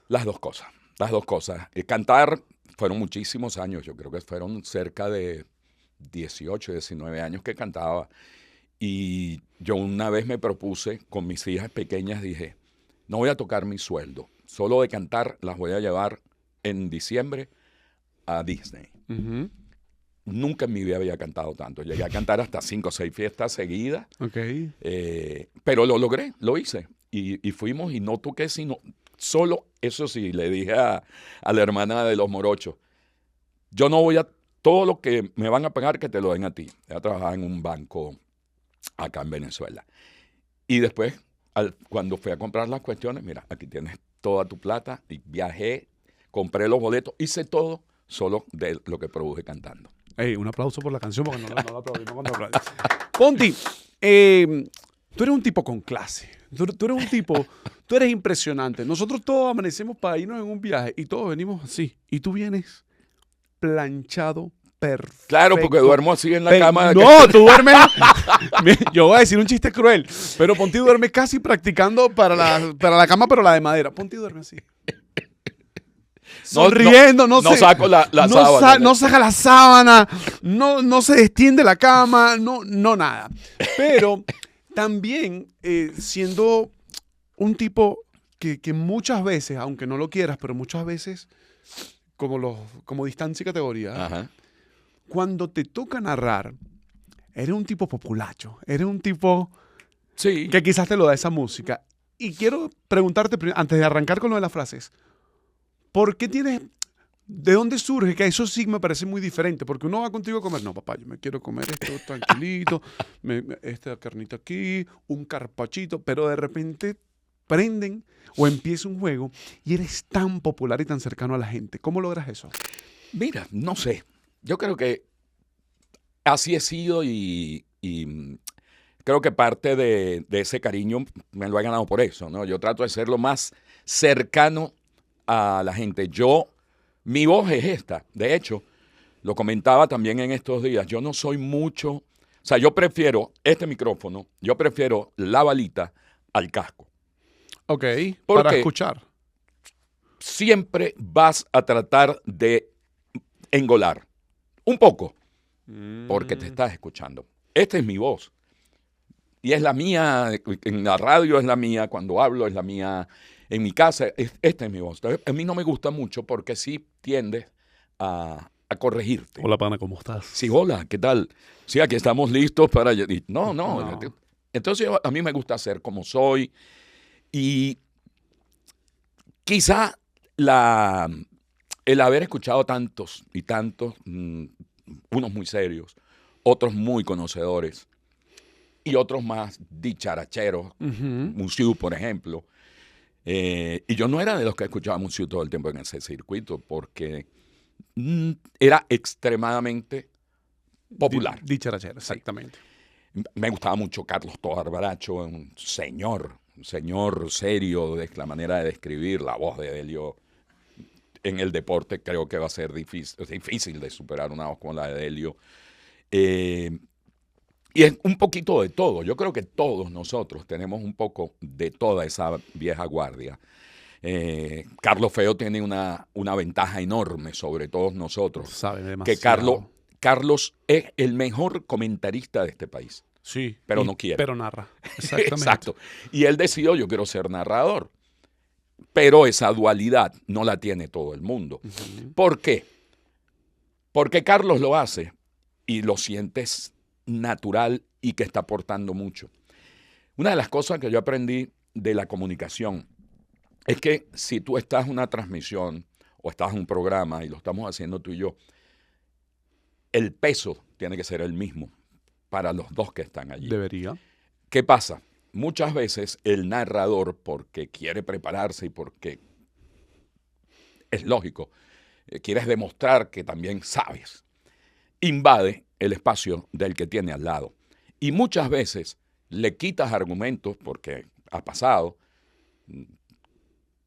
Las dos cosas, las dos cosas. Cantar fueron muchísimos años, yo creo que fueron cerca de 18, 19 años que cantaba. Y yo una vez me propuse con mis hijas pequeñas, dije, no voy a tocar mi sueldo, solo de cantar las voy a llevar en diciembre a Disney. Uh-huh. Nunca en mi vida había cantado tanto. Llegué a cantar hasta 5 o 6 fiestas seguidas, Ok. pero lo logré, lo hice. Y fuimos y no toqué sino solo, eso sí, le dije a la hermana de los morochos, yo no voy a, todo lo que me van a pagar que te lo den a ti. Ella trabajaba en un banco acá en Venezuela. Y después, cuando fui a comprar las cuestiones, mira, aquí tienes toda tu plata, y viajé, compré los boletos, hice todo solo de lo que produje cantando. Hey, un aplauso por la canción porque no la aplaudimos cuando aplaudimos. Ponti, tú eres un tipo con clase. Tú eres un tipo, tú eres impresionante. Nosotros todos amanecemos para irnos en un viaje y todos venimos así. Y tú vienes planchado, perfecto. Claro, porque duermo así en la cama. No, tú duermes. Yo voy a decir un chiste cruel, pero Ponti duerme casi practicando para la cama, pero la de madera. Ponti duerme así. Sonriendo, no saco la sábana. No saca la sábana, no se destiende la cama, no nada. Pero también siendo un tipo que muchas veces, aunque no lo quieras, pero muchas veces, como distancia y categoría, Ajá. cuando te toca narrar, eres un tipo populacho, eres un tipo Sí. que quizás te lo da esa música. Y quiero preguntarte, antes de arrancar con lo de las frases, ¿por qué de dónde surge? Que eso sí me parece muy diferente, porque uno va contigo a comer, no papá, yo me quiero comer esto tranquilito, esta carnita aquí, un carpachito, pero de repente prenden o empieza un juego y eres tan popular y tan cercano a la gente. ¿Cómo logras eso? Mira, no sé. Yo creo que así he sido y creo que parte de ese cariño me lo he ganado por eso, ¿no? Yo trato de ser lo más cercano a la gente. Mi voz es esta. De hecho, lo comentaba también en estos días. Yo no soy mucho, o sea, yo prefiero este micrófono, yo prefiero la balita al casco. Ok, ¿Por para qué? escuchar. Siempre vas a tratar de engolar un poco porque te estás escuchando. Esta es mi voz. Y es la mía, en la radio es la mía, cuando hablo es la mía, en mi casa, esta es mi voz. Entonces, a mí no me gusta mucho porque sí tiendes a corregirte. Hola, pana, ¿cómo estás? Sí, hola, ¿qué tal? Sí, aquí estamos listos para... No. Entonces a mí me gusta ser como soy y quizá el haber escuchado tantos y tantos, unos muy serios, otros muy conocedores, y otros más dicharacheros, Musiu, por ejemplo. Y yo no era de los que escuchaba Musiu todo el tiempo en ese circuito, porque era extremadamente popular. Dicharachero, exactamente. Me gustaba mucho Carlos Tovar Bracho, un señor serio de la manera de describir. La voz de Delio en el deporte creo que va a ser difícil de superar una voz como la de Delio. Y es un poquito de todo. Yo creo que todos nosotros tenemos un poco de toda esa vieja guardia. Carlos Feo tiene una ventaja enorme sobre todos nosotros. Sabe demasiado. Que Carlos es el mejor comentarista de este país. Sí. Pero no quiere. Pero narra. Exactamente. Exacto. Y él decidió, yo quiero ser narrador. Pero esa dualidad no la tiene todo el mundo. ¿Por qué? Porque Carlos lo hace y lo sientes natural y que está aportando mucho. Una de las cosas que yo aprendí de la comunicación es que si tú estás en una transmisión o estás en un programa y lo estamos haciendo tú y yo, el peso tiene que ser el mismo para los dos que están allí. Debería. ¿Qué pasa? Muchas veces el narrador, porque quiere prepararse y porque es lógico, quieres demostrar que también sabes, invade el espacio del que tiene al lado. Y muchas veces le quitas argumentos, porque ha pasado,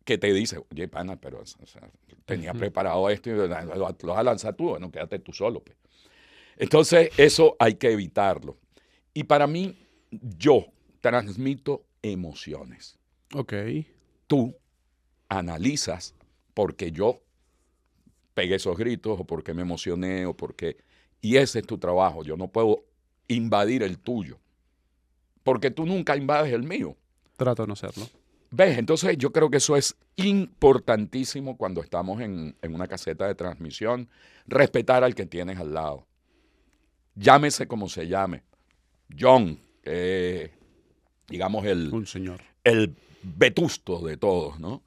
que te dice, oye, pana, pero o sea, tenía preparado esto y lo vas a lanzar tú, bueno, quédate tú solo. Pues. Entonces, eso hay que evitarlo. Y para mí, yo transmito emociones. Ok. Tú analizas porque yo pegué esos gritos o porque me emocioné o porque... Y ese es tu trabajo. Yo no puedo invadir el tuyo porque tú nunca invades el mío. Trato de no serlo. ¿Ves? Entonces yo creo que eso es importantísimo cuando estamos en una caseta de transmisión. Respetar al que tienes al lado. Llámese como se llame. John, digamos Un señor. el vetusto de todos, ¿no?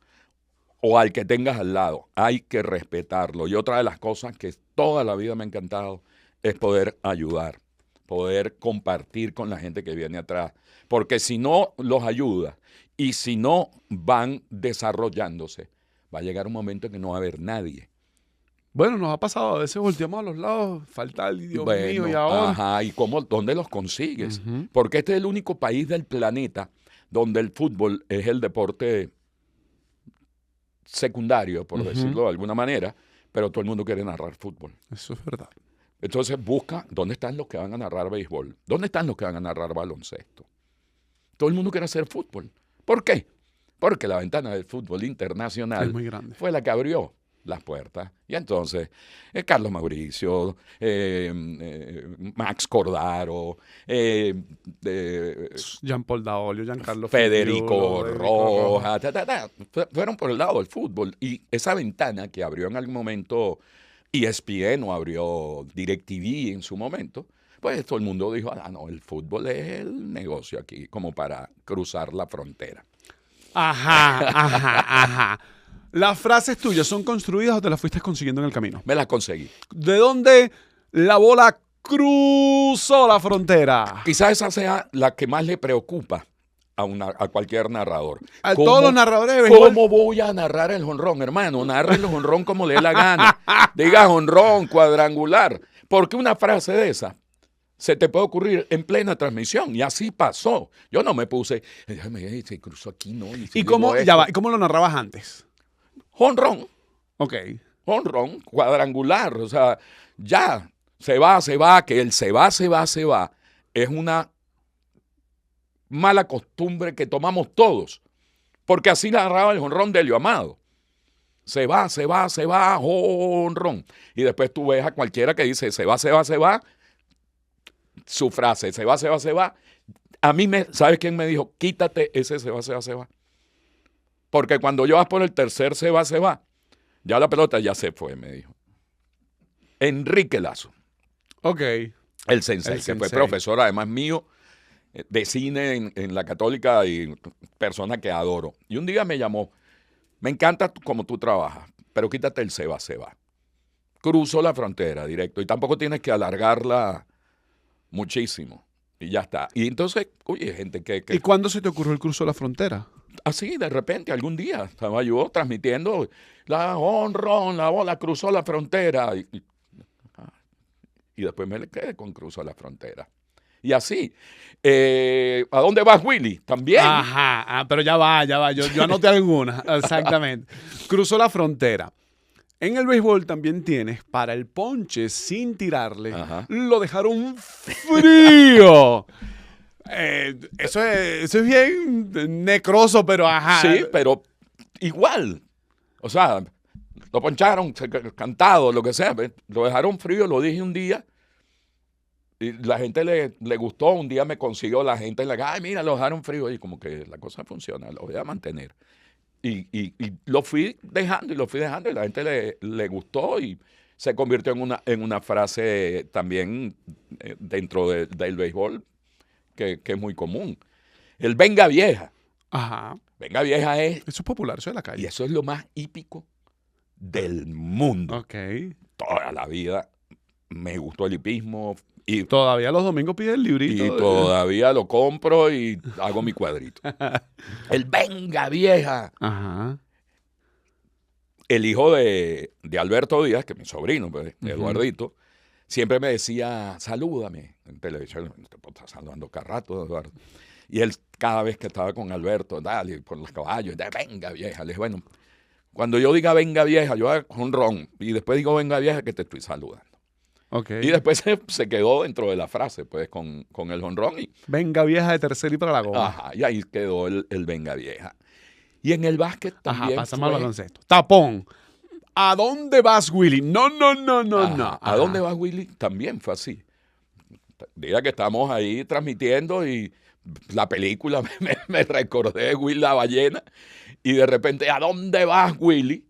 O al que tengas al lado. Hay que respetarlo. Y otra de las cosas que toda la vida me ha encantado es poder ayudar, poder compartir con la gente que viene atrás. Porque si no los ayuda y si no van desarrollándose, va a llegar un momento en que no va a haber nadie. Bueno, nos ha pasado, a veces volteamos a los lados, falta el Dios mío, y ahora. Ajá, ¿y dónde los consigues? Ujú. Porque este es el único país del planeta donde el fútbol es el deporte secundario, por decirlo de alguna manera, pero todo el mundo quiere narrar fútbol. Eso es verdad. Entonces busca dónde están los que van a narrar béisbol, dónde están los que van a narrar baloncesto. Todo el mundo quiere hacer fútbol. ¿Por qué? Porque la ventana del fútbol internacional Es muy grande. fue la que abrió las puertas. Y entonces, Carlos Mauricio, Max Cordaro, Jean-Paul Daolio, Giancarlo Federico Figliuolo, Rojas, fueron por el lado del fútbol. Y esa ventana que abrió en algún momento ESPN o abrió DirecTV en su momento, pues todo el mundo dijo, no, el fútbol es el negocio aquí, como para cruzar la frontera. Ajá. ¿Las frases tuyas son construidas o te las fuiste consiguiendo en el camino? Me las conseguí. ¿De dónde la bola cruzó la frontera? Quizás esa sea la que más le preocupa a cualquier narrador. A todos los narradores de béisbol. ¿Cómo voy a narrar el jonrón, hermano? Narre el jonrón como le dé la gana. Diga jonrón, cuadrangular. Porque una frase de esa se te puede ocurrir en plena transmisión. Y así pasó. Yo no me puse, déjame ver, se cruzó aquí, ¿no? ¿Y cómo lo narrabas antes? Jonrón. Ok. Jonrón, cuadrangular. O sea, ya, se va, que el se va, es una mala costumbre que tomamos todos. Porque así narraba el jonrón de Helio Amado. Se va, jonrón. Y después tú ves a cualquiera que dice, se va. Su frase, se va. A mí, ¿sabes quién me dijo? Quítate ese se va. Porque cuando yo vas por el tercer se va, ya la pelota ya se fue, me dijo. Enrique Lazo. Ok. El sensei, que fue profesor además mío de cine en la Católica y persona que adoro. Y un día me llamó, me encanta como tú trabajas, pero quítate el se va. Cruzó la frontera directo y tampoco tienes que alargarla muchísimo. Y ya está. Y entonces, oye, gente que... ¿Y cuándo se te ocurrió el cruzo de la frontera? Así, de repente, algún día, estaba yo transmitiendo la bola cruzó la frontera. Y después me le quedé con cruzó la frontera. Y así. ¿A dónde vas, Willy? También. Ajá, pero ya va. Yo anoté algunas. Exactamente. Cruzó la frontera. En el béisbol también tienes para el ponche sin tirarle. Ajá. Lo dejaron frío. Eso es bien necroso, pero ajá. Sí, pero igual. O sea, lo poncharon, cantado, lo que sea. Lo dejaron frío, lo dije un día. Y la gente le gustó. Un día me consiguió la gente. Ay, mira, lo dejaron frío. Y como que la cosa funciona, lo voy a mantener. Y lo fui dejando y la gente le gustó y se convirtió en una frase también dentro del béisbol que es muy común. El venga vieja. Ajá. Venga vieja es... Eso es popular, eso es de la calle. Y eso es lo más hípico del mundo. Ok. Toda la vida me gustó el hipismo. Y Todavía los domingos pide el librito. Y todavía lo compro y hago mi cuadrito. El venga vieja. Ajá. El hijo de Alberto Díaz, que es mi sobrino, pues, Eduardito, siempre me decía, salúdame en televisión. Te estás saludando cada rato, Eduardo. Y él cada vez que estaba con Alberto, dale, por los caballos, venga vieja. Le dije, bueno, cuando yo diga venga vieja, yo hago un ron. Y después digo venga vieja que te estoy saludando. Okay. Y después se quedó dentro de la frase, pues, con el jonrón. Y, venga vieja de tercera y para la goma. ajá, y ahí quedó el venga vieja. Y en el básquet también. Ajá, pasamos al baloncesto. Tapón. ¿A dónde vas, Willy? No. ¿A Ajá. dónde vas, Willy? También fue así. Diga que estamos ahí transmitiendo y la película me recordé de Will la ballena. Y de repente, ¿a dónde vas, Willy?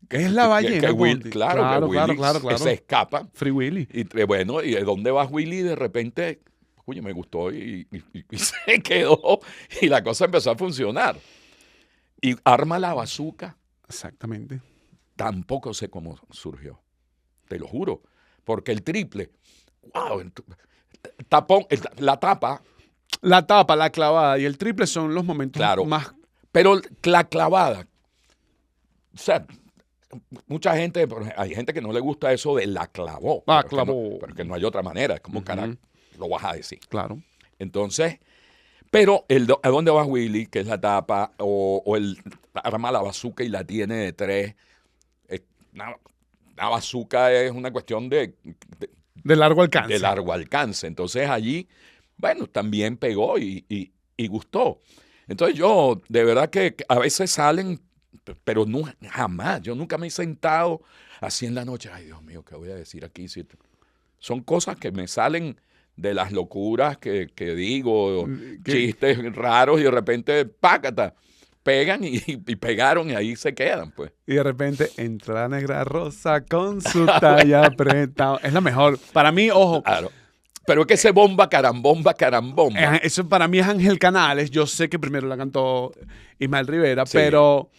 ¿Qué es la ballena? Que Will, Ponti? claro, que Willy claro. se escapa. Free Willy. Y bueno, ¿y de dónde vas, Willy? Y de repente, oye, me gustó y se quedó. Y la cosa empezó a funcionar. Y arma la bazooka. Exactamente. Tampoco sé cómo surgió. Te lo juro. Porque el triple, wow, tapón, la tapa, La tapa, la clavada y el triple son los momentos claro, más... pero la clavada, o sea, mucha gente, hay gente que no le gusta eso de la clavó. Clavó. Pero que no hay otra manera, es como carajo, lo vas a decir. Claro. Entonces, pero ¿a dónde vas, Willy? Que es la tapa, o el arma la bazooka y la tiene de tres. Una bazooka es una cuestión de largo alcance. de largo alcance. Entonces allí, bueno, también pegó y gustó. Entonces yo, de verdad que a veces salen, pero no, jamás. Yo nunca me he sentado así en la noche. Ay, Dios mío, ¿qué voy a decir aquí? Son cosas que me salen de las locuras que digo, chistes raros y de repente, pácata, pegan y pegaron y ahí se quedan, pues. Y de repente entra la negra rosa con su talla apretada. Es la mejor. Para mí, ojo. Claro. Pero es que ese bomba, carambomba. Eso para mí es Ángel Canales. Yo sé que primero la cantó Ismael Rivera, Sí. pero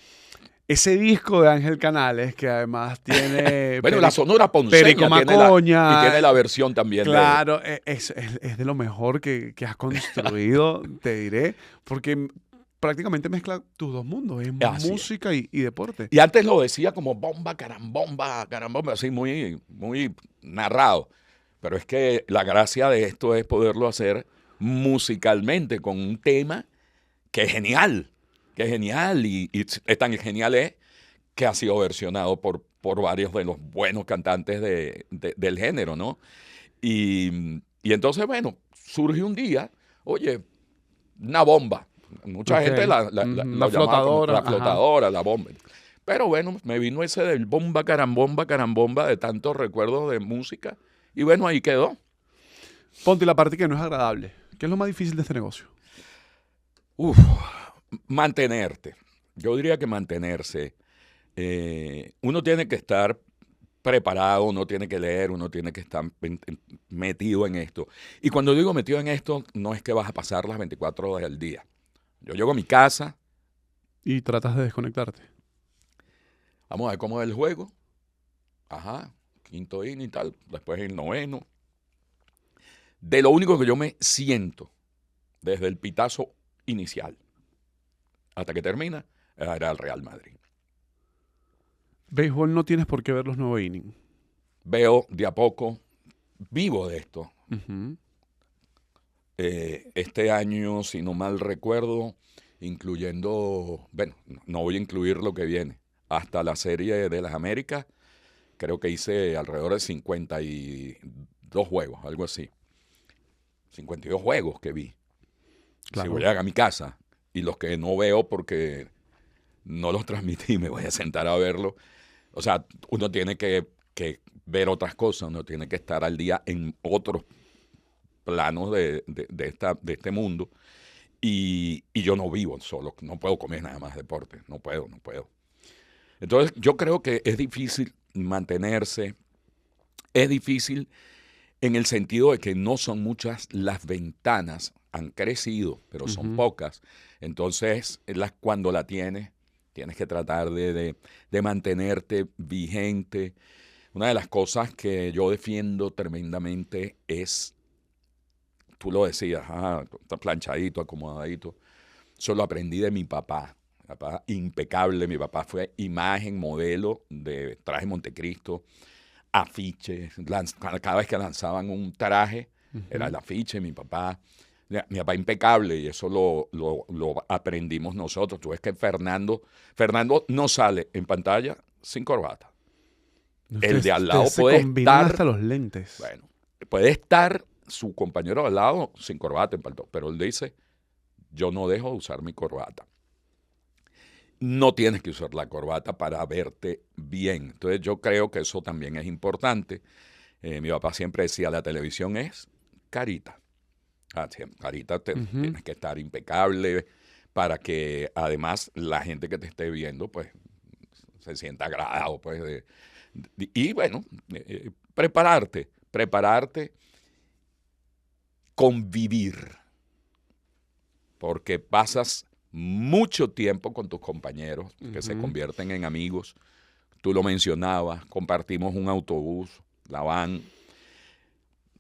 ese disco de Ángel Canales, que además tiene... Bueno, la Sonora Ponceña Perico tiene Macoña. y tiene la versión también. Claro, es de lo mejor que has construido, te diré, porque prácticamente mezcla tus dos mundos, es Así música y deporte. Y antes lo decía como bomba, carambomba, así muy, muy narrado. Pero es que la gracia de esto es poderlo hacer musicalmente con un tema que es genial. Y es tan genial que ha sido versionado por varios de los buenos cantantes del género, ¿no? Y entonces, bueno, surge un día, oye, una bomba. Mucha gente la llamaba flotadora, como la flotadora, la bomba. Pero bueno, me vino ese del bomba, carambomba, de tantos recuerdos de música. Y bueno, ahí quedó. Ponte la parte que no es agradable. ¿Qué es lo más difícil de este negocio? Mantenerte. Yo diría que mantenerse. Uno tiene que estar preparado, uno tiene que leer, uno tiene que estar metido en esto. Y cuando digo metido en esto, no es que vas a pasar las 24 horas del día. Yo llego a mi casa. Y tratas de desconectarte. Vamos a ver cómo es el juego. Ajá, quinto inning y tal. Después el noveno. De lo único que yo me siento desde el pitazo inicial hasta que termina era el Real Madrid. Béisbol no tienes por qué ver los 9 innings. Veo de a poco, vivo de esto. Uh-huh. Este año, si no mal recuerdo, incluyendo, bueno, no voy a incluir lo que viene, hasta la Serie de las Américas, creo que hice alrededor de 52 juegos, algo así. 52 juegos que vi. Claro. Si voy a mi casa y los que no veo porque no los transmití, me voy a sentar a verlo. O sea, uno tiene que ver otras cosas, uno tiene que estar al día en otros planos de este mundo. Y yo no vivo solo, no puedo comer nada más deporte, no puedo. Entonces, yo creo que es difícil mantenerse, es difícil en el sentido de que no son muchas las ventanas, han crecido, pero son pocas. Entonces, cuando la tienes que tratar de mantenerte vigente. Una de las cosas que yo defiendo tremendamente es, tú lo decías, está planchadito, acomodadito. Eso lo aprendí de mi papá. Mi papá impecable, mi papá fue imagen, modelo de traje Montecristo, afiches. Cada vez que lanzaban un traje, era el afiche. Mi papá Mi papá impecable y eso lo aprendimos nosotros. Tú ves que Fernando no sale en pantalla sin corbata. El de al lado ustedes se puede combinan estar, hasta los lentes. bueno, puede estar su compañero al lado sin corbata, en palto, pero él dice, yo no dejo de usar mi corbata. No tienes que usar la corbata para verte bien. Entonces yo creo que eso también es importante. Mi papá siempre decía, la televisión es carita. Carita, tienes que estar impecable para que además la gente que te esté viendo pues se sienta agradado. Pues, y bueno, prepararte, convivir, porque pasas mucho tiempo con tus compañeros que se convierten en amigos. Tú lo mencionabas, compartimos un autobús, la van.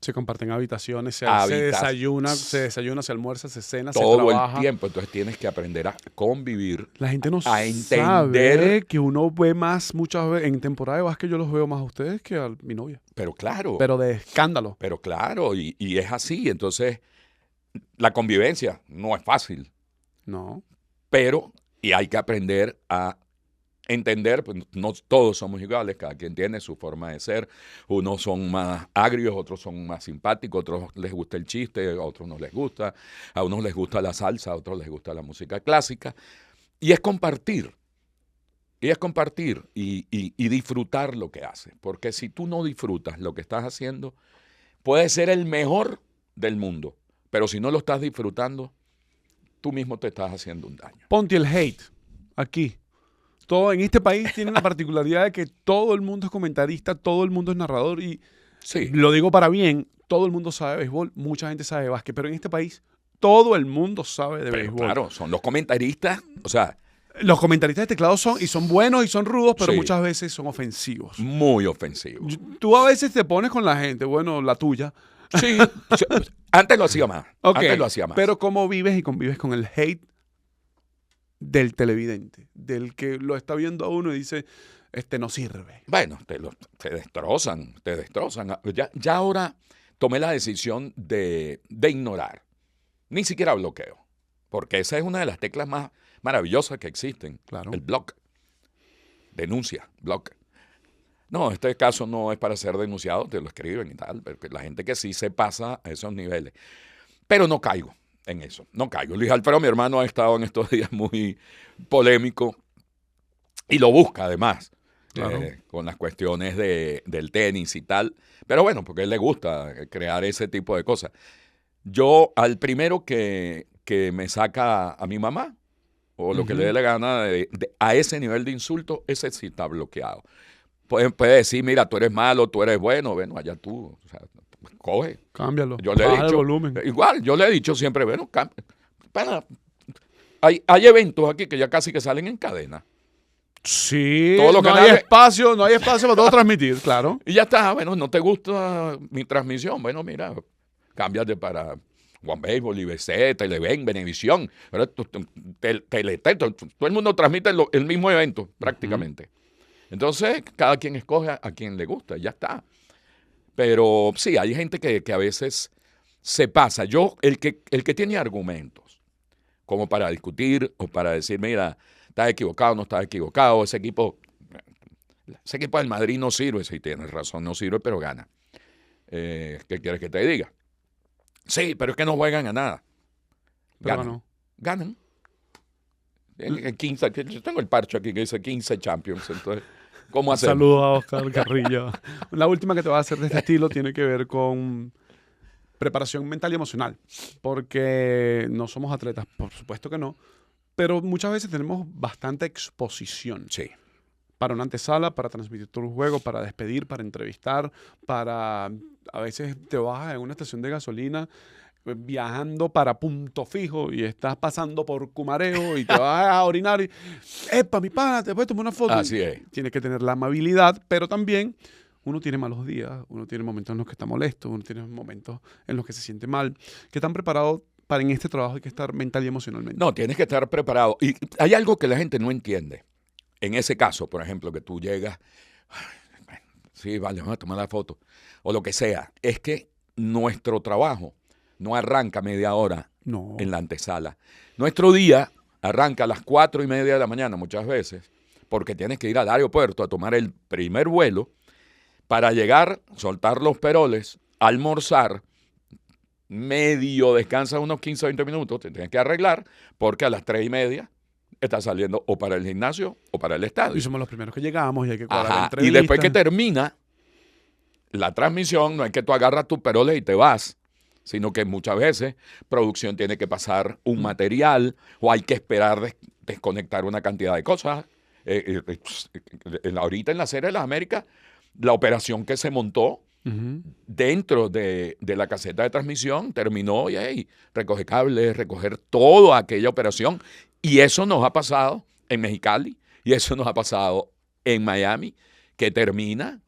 Se comparten habitaciones, se desayuna, se almuerza, se cena, se todo trabaja. el tiempo. Entonces tienes que aprender a convivir. La gente no a sabe entender. que uno ve más muchas veces. En temporada de básquet yo los veo más a ustedes que a mi novia. Pero claro. Pero de escándalo. Pero claro, y es así. Entonces, la convivencia no es fácil. No. Pero, y hay que aprender a entender, pues no todos somos iguales, cada quien tiene su forma de ser. Unos son más agrios, otros son más simpáticos, otros les gusta el chiste, a otros no les gusta, a unos les gusta la salsa, a otros les gusta la música clásica. Y es compartir. Y disfrutar lo que haces. Porque si tú no disfrutas lo que estás haciendo, puedes ser el mejor del mundo. Pero si no lo estás disfrutando, tú mismo te estás haciendo un daño. Ponte el hate aquí. Todo en este país tiene la particularidad de que todo el mundo es comentarista, todo el mundo es narrador y Sí. lo digo para bien, todo el mundo sabe béisbol, mucha gente sabe de básquet, pero en este país todo el mundo sabe de Pero béisbol. claro, son los comentaristas, o sea, Los comentaristas de teclado son buenos y son rudos, pero Sí. muchas veces son ofensivos. muy ofensivos. Tú a veces te pones con la gente, bueno, la tuya. Sí, antes lo hacía más. Ok, Antes lo hacía más. pero ¿cómo vives y convives con el hate del televidente? Del que lo está viendo a uno y dice, este no sirve. Bueno, te destrozan. Ya ahora tomé la decisión de ignorar. Ni siquiera bloqueo. Porque esa es una de las teclas más maravillosas que existen. Claro. El block. Denuncia, block. No, este caso no es para ser denunciado, te lo escriben y tal, pero la gente que sí se pasa a esos niveles. Pero no caigo en eso, no caigo. Luis Alfredo, mi hermano, ha estado en estos días muy polémico y lo busca además, Claro. con las cuestiones del tenis y tal. Pero bueno, porque a él le gusta crear ese tipo de cosas. Yo, al primero que me saca a mi mamá, o lo que le dé la gana a ese nivel de insulto, ese sí está bloqueado. Puede decir, mira, tú eres malo, tú eres bueno, bueno, allá tú, o sea, coge. Cámbialo. Yo le he Baja el dicho, volumen. igual, yo le he dicho siempre, bueno, hay eventos aquí que ya casi que salen en cadena. Sí, Todos los no hay canales- espacio para todo transmitir, claro. Y ya está, bueno, ¿no te gusta mi transmisión? Bueno, mira, cámbiate para One Baseball, IBC, Televen, Venevisión. Pero Teleteto, todo el mundo transmite el mismo evento prácticamente. Entonces, cada quien escoge a quien le gusta, y ya está. Pero sí, hay gente que a veces se pasa. Yo, el que tiene argumentos como para discutir o para decir, mira, estás equivocado, no estás equivocado, ese equipo del Madrid no sirve, si tienes razón, no sirve, pero gana. ¿Qué quieres que te diga? Sí, pero es que no juegan a nada. Pero Ganan. no. Ganan. En 15, yo tengo el parche aquí que dice 15 Champions, entonces, ¿cómo hacemos? Saludos a Oscar Carrillo. La última que te voy a hacer de este estilo tiene que ver con preparación mental y emocional, porque no somos atletas, por supuesto que no, pero muchas veces tenemos bastante exposición Sí. para una antesala, para transmitir tu juego, para despedir, para entrevistar, para a veces te bajas en una estación de gasolina viajando para Punto Fijo y estás pasando por Cumareo y te vas a orinar y ¡epa, mi pana! Te puedes tomar una foto. Así es. Tienes que tener la amabilidad, pero también uno tiene malos días, uno tiene momentos en los que está molesto, uno tiene momentos en los que se siente mal. ¿Qué tan preparado para en este trabajo hay que estar mental y emocionalmente? No, tienes que estar preparado. Y hay algo que la gente no entiende. En ese caso, por ejemplo, que tú llegas, sí, vale, vamos a tomar la foto, o lo que sea, es que nuestro trabajo no arranca media hora No. en la antesala. Nuestro día arranca a las 4:30 de la mañana muchas veces, porque tienes que ir al aeropuerto a tomar el primer vuelo para llegar, soltar los peroles, almorzar, medio descansas unos 15 o 20 minutos, te tienes que arreglar, porque a las 3:30 estás saliendo o para el gimnasio o para el estadio. Y somos los primeros que llegamos y hay que cuadrar Ajá, y entrevistas. después que termina la transmisión, no es que tú agarras tus peroles y te vas, sino que muchas veces producción tiene que pasar un material o hay que esperar desconectar una cantidad de cosas. Ahorita en la Serie de las Américas, la operación que se montó Ujú. dentro de la caseta de transmisión terminó y hey, recoger cables, recoger toda aquella operación. Y eso nos ha pasado en Mexicali y eso nos ha pasado en Miami, que termina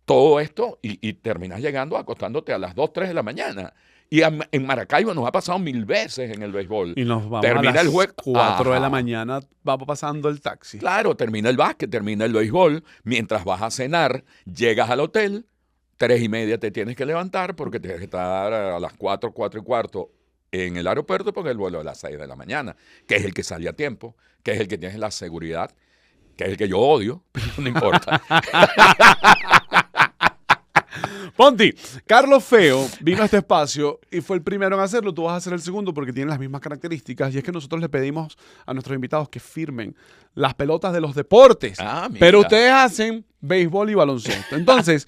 todo esto y terminas llegando acostándote a las 2, 3 de la mañana. Y en Maracaibo nos ha pasado 1000 veces en el béisbol. Y nos vamos Termina a las el juego. 4 de la Ajá. mañana, va pasando el taxi. Claro, termina el básquet, termina el béisbol. Mientras vas a cenar, llegas al hotel, 3:30 te tienes que levantar porque tienes que estar a las 4, 4:15 en el aeropuerto porque el vuelo es a las 6 de la mañana, que es el que sale a tiempo, que es el que tiene la seguridad, que es el que yo odio, pero no importa. Ponti, Carlos Feo vino a este espacio y fue el primero en hacerlo. Tú vas a ser el segundo porque tienen las mismas características. Y es que nosotros le pedimos a nuestros invitados que firmen las pelotas de los deportes. Ah, mira. Pero ustedes hacen béisbol y baloncesto. Entonces,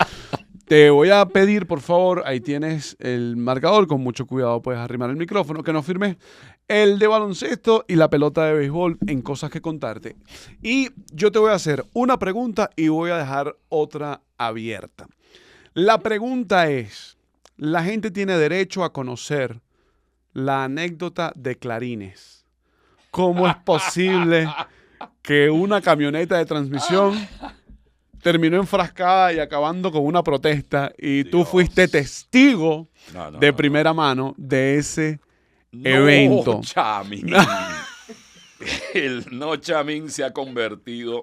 te voy a pedir, por favor, ahí tienes el marcador. Con mucho cuidado puedes arrimar el micrófono. Que nos firmes el de baloncesto y la pelota de béisbol en cosas que contarte. Y yo te voy a hacer una pregunta y voy a dejar otra abierta. La pregunta es, la gente tiene derecho a conocer la anécdota de Clarines. ¿Cómo es posible que una camioneta de transmisión terminó enfrascada y acabando con una protesta y tú Dios. fuiste testigo No, no, de no, primera mano de ese no. evento? No, Chamín. El No Chamín se ha convertido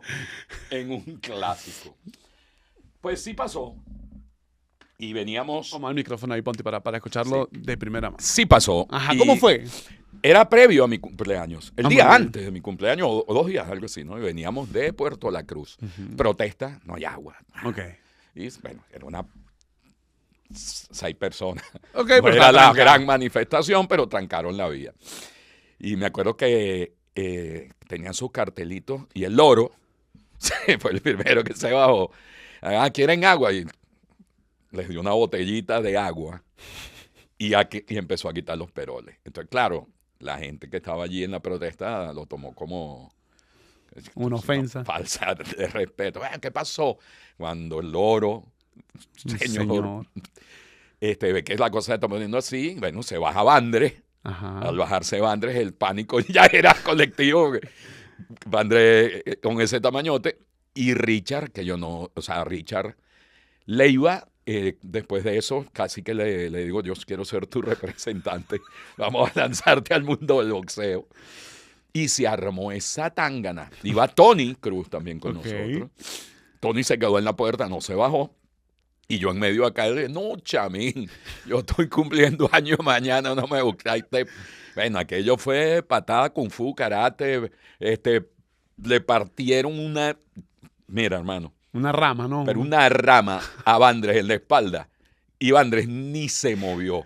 en un clásico. Pues sí pasó. Y veníamos... Toma el micrófono ahí, Ponti, para escucharlo de primera mano. Sí pasó. Ajá, Y ¿cómo fue? Era previo a mi cumpleaños. El Ah, día muy bien. antes de mi cumpleaños, o 2 días, algo así, ¿no? Y veníamos de Puerto La Cruz. Protesta, no hay agua. Ok. Y bueno, era una 6 personas. Ok, No pero era está la trancado. gran manifestación, pero trancaron la vía. Y me acuerdo que tenían sus cartelitos y el loro fue el primero que se bajó. Ah, ¿quieren agua? Y les dio una botellita de agua y empezó a quitar los peroles. Entonces, claro, la gente que estaba allí en la protesta lo tomó como Una ofensa. falsa de respeto. ¿Qué pasó? Cuando el loro, señor, ve que la cosa se está poniendo así, bueno, se baja Vandres. Ajá. Al bajarse Vandres, el pánico ya era colectivo. Vandres con ese tamañote. Y Richard, que yo no, o sea, Richard Leiva, después de eso, casi que le digo, yo quiero ser tu representante. Vamos a lanzarte al mundo del boxeo. Y se armó esa tángana. Iba Tony Cruz también con Ok. nosotros. Tony se quedó en la puerta, no se bajó. Y yo en medio acá, no, Chamín, yo estoy cumpliendo años mañana, no me buscaste. Bueno, aquello fue patada, kung fu, karate, le partieron una, mira hermano, Una rama, ¿no? pero una rama a Vandres en la espalda. Y Vandres ni se movió.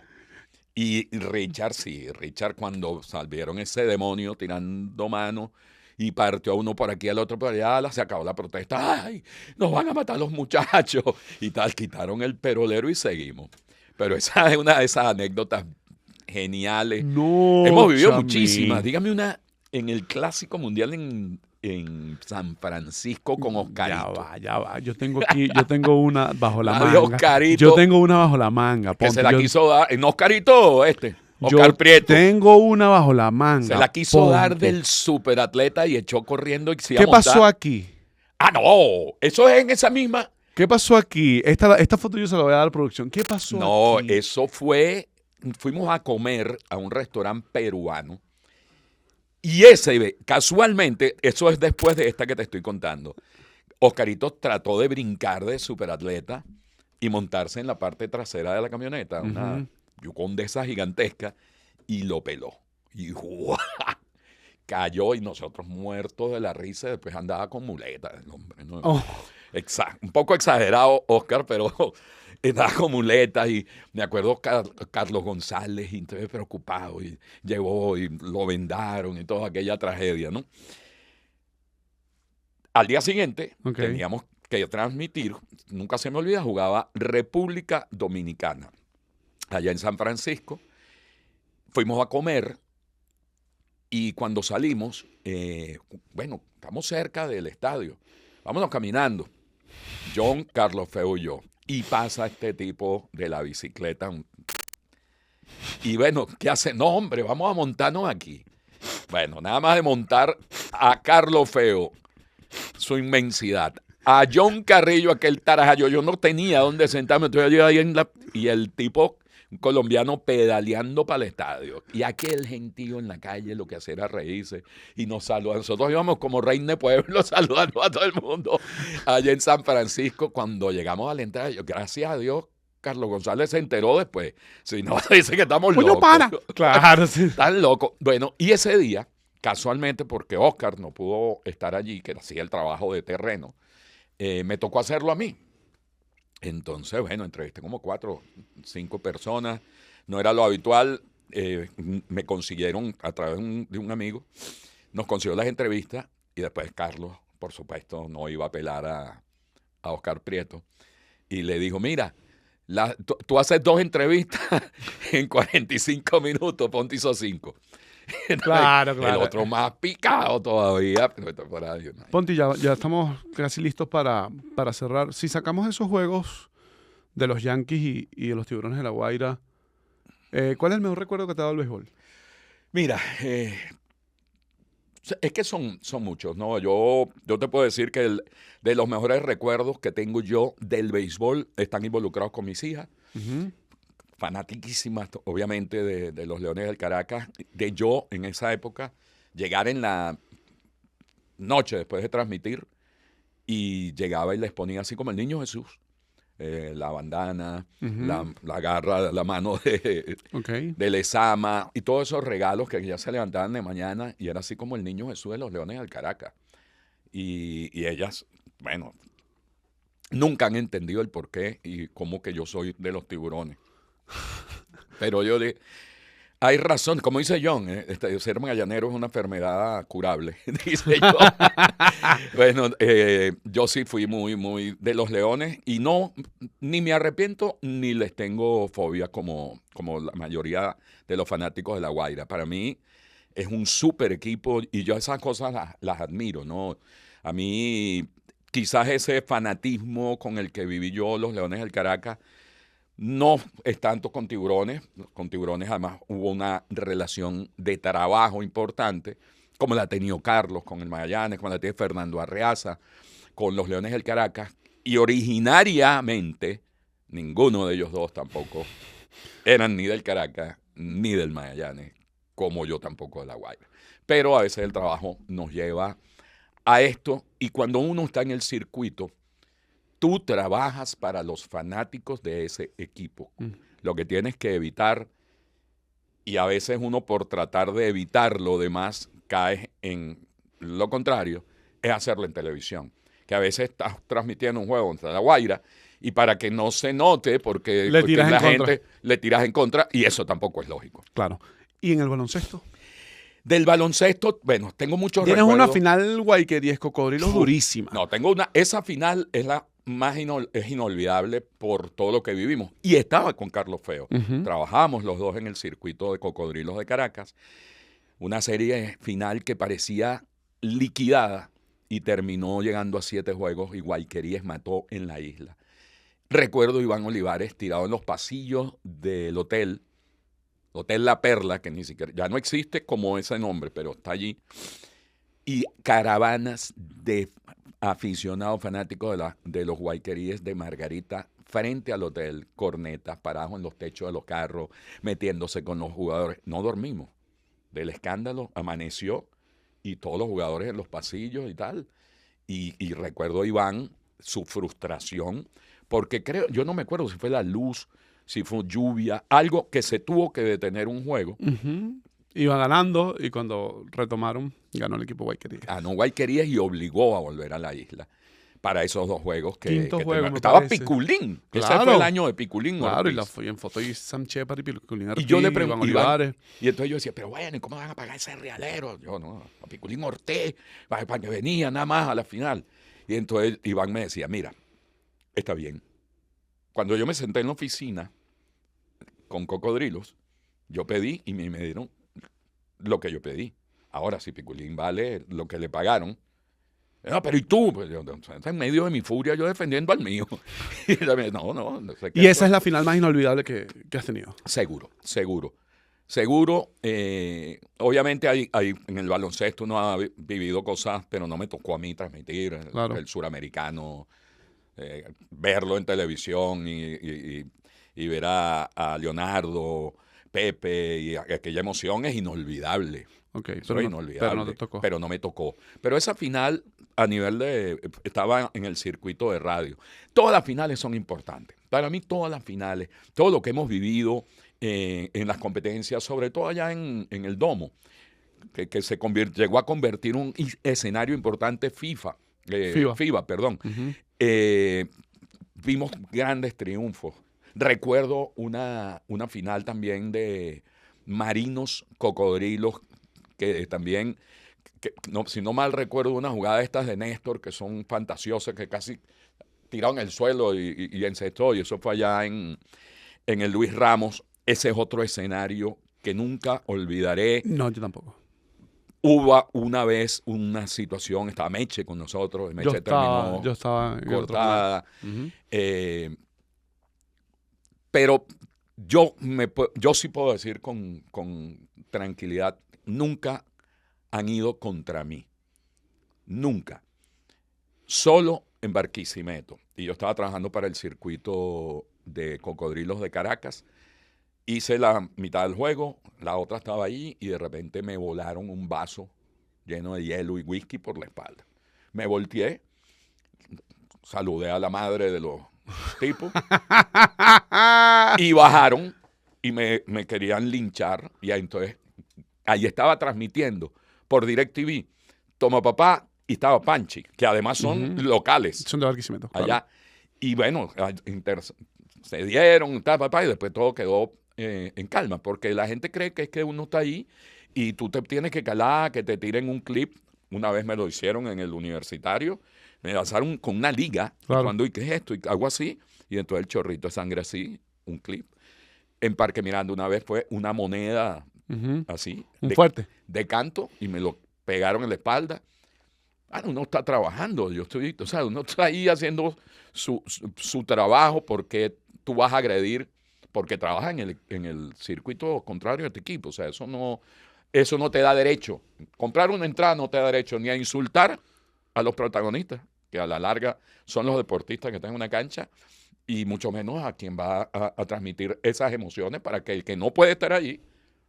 Y Richard cuando salvieron ese demonio tirando mano y partió a uno por aquí, al otro por allá, se acabó la protesta. ¡Ay, nos van a matar los muchachos! Y tal, quitaron el perolero y seguimos. Pero esa es una de esas anécdotas geniales. No, Hemos vivido Chamín. muchísimas. Dígame una en el Clásico Mundial en San Francisco con Oscarito. Ya va. Yo tengo una bajo la La manga. de Oscarito. Yo tengo una bajo la manga. Que Ponte, se la yo- quiso dar. En Oscarito, Oscar yo Prieto. tengo una bajo la manga. Se la quiso dar Ponte. del superatleta y echó corriendo y se iba ¿Qué a montar. pasó aquí? Ah, no. Eso es en esa misma. ¿Qué pasó aquí? Esta foto yo se la voy a dar a la producción. ¿Qué pasó No, aquí? eso fue. Fuimos a comer a un restaurante peruano. Y casualmente, eso es después de esta que te estoy contando. Oscarito trató de brincar de superatleta y montarse en la parte trasera de la camioneta, una yucón de esa gigantesca, y lo peló. Y ¡guau! Cayó y nosotros muertos de la risa. Después andaba con muletas el hombre, ¿no? Oh, Un poco exagerado, Oscar, pero estaba con muletas. Y me acuerdo Carlos González, y entonces preocupado, y llegó y lo vendaron y toda aquella tragedia, ¿no? Al día siguiente ok. teníamos que transmitir, nunca se me olvida, jugaba República Dominicana, allá en San Francisco. Fuimos a comer y cuando salimos, bueno, estamos cerca del estadio, vámonos caminando, John, Carlos Feo y yo, y pasa este tipo de la bicicleta, y bueno, ¿qué hace? No, hombre, vamos a montarnos aquí. Bueno, nada más de montar a Carlos Feo, su inmensidad, a John Carrillo, aquel tarajayo, yo no tenía dónde sentarme, entonces yo ahí y el tipo, un colombiano, pedaleando para el estadio, y aquel gentío en la calle lo que hacía era reírse y nos saludaba. Nosotros íbamos como reina de pueblo saludando a todo el mundo allá en San Francisco. Cuando llegamos a la entrada, yo, gracias a Dios, Carlos González se enteró después. Si no, dice que estamos Coño, locos. pana. Claro, sí. Tan loco. Bueno, y ese día, casualmente, porque Oscar no pudo estar allí, que hacía el trabajo de terreno, me tocó hacerlo a mí. Entonces, bueno, entrevisté como 4, 5 personas. No era lo habitual. Me consiguieron, a través de un amigo, nos consiguió las entrevistas. Y después Carlos, por supuesto, no iba a apelar a Oscar Prieto. Y le dijo, mira, tú haces 2 entrevistas en 45 minutos, Ponte hizo 5. Claro, El claro. otro más picado todavía, pero está por ahí, ¿no? Ponti, ya estamos casi listos para cerrar. Si sacamos esos juegos de los Yankees y de los Tiburones de La Guaira, ¿cuál es el mejor recuerdo que te ha dado el béisbol? Mira, es que son muchos, ¿no? Yo te puedo decir que de los mejores recuerdos que tengo yo del béisbol están involucrados con mis hijas, Ujú. fanatiquísimas, obviamente, de los Leones del Caracas, de yo en esa época llegar en la noche después de transmitir y llegaba y les ponía así como el Niño Jesús, la bandana, Ujú. la garra, la mano Ok. de Lezama y todos esos regalos que ya se levantaban de mañana y era así como el Niño Jesús de los Leones del Caracas. Y ellas, bueno, nunca han entendido el por qué y cómo que yo soy de los Tiburones. Pero yo hay razón, como dice John, ser magallanero es una enfermedad curable, dice yo. Bueno, yo sí fui muy de los Leones y no, ni me arrepiento ni les tengo fobia como la mayoría de los fanáticos de La Guaira. Para mí es un súper equipo y yo esas cosas las admiro, ¿no? A mí quizás ese fanatismo con el que viví yo los Leones del Caracas no es tanto con Tiburones. Con Tiburones además hubo una relación de trabajo importante, como la ha tenido Carlos con el Magallanes, como la tiene Fernando Arreaza, con los Leones del Caracas. Y originariamente, ninguno de ellos dos tampoco eran ni del Caracas ni del Magallanes, como yo tampoco de La Guaira. Pero a veces el trabajo nos lleva a esto, y cuando uno está en el circuito, tú trabajas para los fanáticos de ese equipo. Lo que tienes que evitar, y a veces uno por tratar de evitar lo demás cae en lo contrario, es hacerlo en televisión. Que a veces estás transmitiendo un juego contra La Guaira y para que no se note, porque Le tiras la en contra. gente le tiras en contra y eso tampoco es lógico. Claro. ¿Y en el baloncesto? Del baloncesto, bueno, tengo muchos Tienes recuerdos. una final Guayquerías Cocodrilos durísima. No, tengo esa final es la más es inolvidable por todo lo que vivimos. Y estaba con Carlos Feo. Ujú. Trabajamos los dos en el circuito de Cocodrilos de Caracas. Una serie final que parecía liquidada y terminó llegando a 7 juegos y Guayquerías mató en la isla. Recuerdo a Iván Olivares tirado en los pasillos del Hotel La Perla, que ni siquiera, ya no existe como ese nombre, pero está allí. Y caravanas de aficionados fanáticos de los Guayqueríes de Margarita frente al hotel, cornetas, parados en los techos de los carros, metiéndose con los jugadores. No dormimos. Del escándalo amaneció y todos los jugadores en los pasillos y tal. Y recuerdo a Iván, su frustración, porque yo no me acuerdo si fue la luz, si fue lluvia, algo que se tuvo que detener un juego. Iba ganando y cuando retomaron, ganó el equipo Guayquerías. Ganó Guayquerías y obligó a volver a la isla para esos 2 juegos Quinto juego, me estaba parece. Piculín. Claro. Ese fue el año de Piculín. Claro, Ortiz. y la fui en foto y Sam Shepard y Piculín Ortiz, Y yo le Iván pregunté, Olivares. y entonces yo decía, pero bueno, ¿y cómo van a pagar ese realero? Yo, no, a Piculín Ortiz, para que venía nada más a la final. Y entonces Iván me decía, mira, está bien. Cuando yo me senté en la oficina con Cocodrilos, yo pedí y me dieron lo que yo pedí. Ahora, si Piculín vale lo que le pagaron, no, pero ¿y tú? Pues yo, en medio de mi furia, yo defendiendo al mío. Y no sé qué. Y esa es la final más inolvidable que has tenido. Seguro. Obviamente hay en el baloncesto uno ha vivido cosas, pero no me tocó a mí transmitir Claro. el suramericano, verlo en televisión y ver a Leonardo, Pepe, y aquella emoción es inolvidable. Ok, Eso es inolvidable. pero no te tocó. Pero no me tocó. Pero esa final, a nivel de... Estaba en el circuito de radio. Todas las finales son importantes. Para mí, todas las finales, todo lo que hemos vivido en las competencias, sobre todo allá en el Domo, que llegó a convertir un escenario importante FIBA. Vimos grandes triunfos. Recuerdo una final también de Marinos Cocodrilos, que también, si no mal recuerdo, una jugada de estas de Néstor, que son fantasiosas, que casi tiraron el suelo y encestó, y eso fue allá en el Luis Ramos. Ese es otro escenario que nunca olvidaré. No, yo tampoco. Hubo una vez una situación, estaba Meche con nosotros, Meche terminó Yo estaba en cortada. Ujú. Pero yo sí puedo decir con tranquilidad, nunca han ido contra mí. Nunca. Solo en Barquisimeto. Y yo estaba trabajando para el circuito de Cocodrilos de Caracas. Hice la mitad del juego, la otra estaba ahí y de repente me volaron un vaso lleno de hielo y whisky por la espalda. Me volteé, saludé a la madre de los tipos y bajaron y me querían linchar. Y entonces ahí estaba transmitiendo por DirecTV Toma Papá y estaba Panchi, que además son locales. Son de Barquisimeto. Allá. Claro. Y bueno, se dieron, papá, y después todo quedó en calma, porque la gente cree que es que uno está ahí y tú te tienes que calar, que te tiren un clip. Una vez me lo hicieron en el universitario, me lanzaron con una liga, Claro. y cuando, ¿y qué es esto? Y hago así, y entonces el chorrito de sangre así, un clip. En Parque Miranda una vez fue una moneda así, Un fuerte. de canto, y me lo pegaron en la espalda. Uno está trabajando, uno está ahí haciendo su trabajo, porque tú vas a agredir, porque trabajas en el circuito contrario de tu equipo. O sea, eso no te da derecho. Comprar una entrada no te da derecho ni a insultar a los protagonistas, que a la larga son los deportistas que están en una cancha, y mucho menos a quien va a transmitir esas emociones para que el que no puede estar allí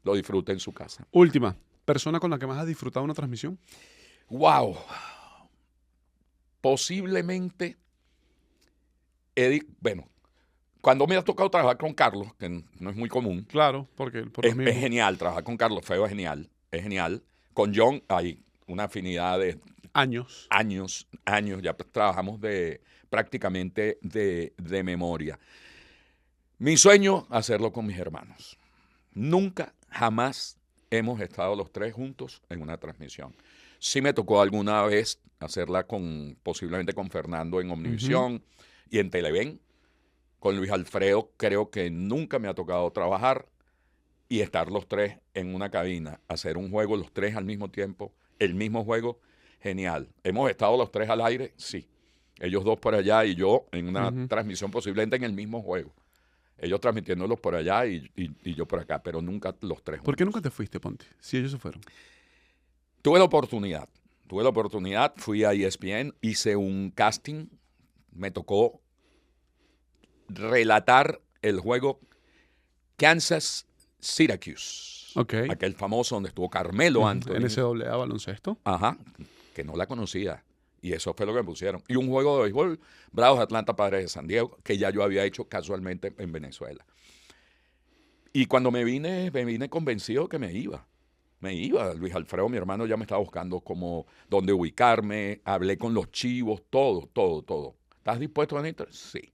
lo disfrute en su casa. Última, persona con la que más has disfrutado una transmisión. ¡Wow! Posiblemente, cuando me ha tocado trabajar con Carlos, que no es muy común, Claro, porque por es genial trabajar con Carlos Feo, es genial. Con John hay una afinidad de años. años, ya trabajamos prácticamente de memoria. Mi sueño, hacerlo con mis hermanos. Nunca, jamás hemos estado los 3 juntos en una transmisión. Sí me tocó alguna vez hacerla posiblemente con Fernando en Omnivisión y en Televen. Con Luis Alfredo creo que nunca me ha tocado trabajar y estar los 3 en una cabina, hacer un juego los 3 al mismo tiempo, el mismo juego, genial. ¿Hemos estado los 3 al aire? Sí. Ellos 2 por allá y yo en una transmisión posiblemente en el mismo juego. Ellos transmitiéndolos por allá y yo por acá, pero nunca los 3 juntos. ¿Por qué nunca te fuiste, Ponte? Si ellos se fueron. Tuve la oportunidad, fui a ESPN, hice un casting, me tocó relatar el juego Kansas-Syracuse. Ok. Aquel famoso donde estuvo Carmelo Anthony. NCAA baloncesto. Ajá, que no la conocía. Y eso fue lo que me pusieron. Y un juego de béisbol, Bravos de Atlanta, Padres de San Diego, que ya yo había hecho casualmente en Venezuela. Y cuando me vine convencido que me iba. Me iba. Luis Alfredo, mi hermano, ya me estaba buscando como dónde ubicarme. Hablé con los chivos, todo. ¿Estás dispuesto a venir? Sí.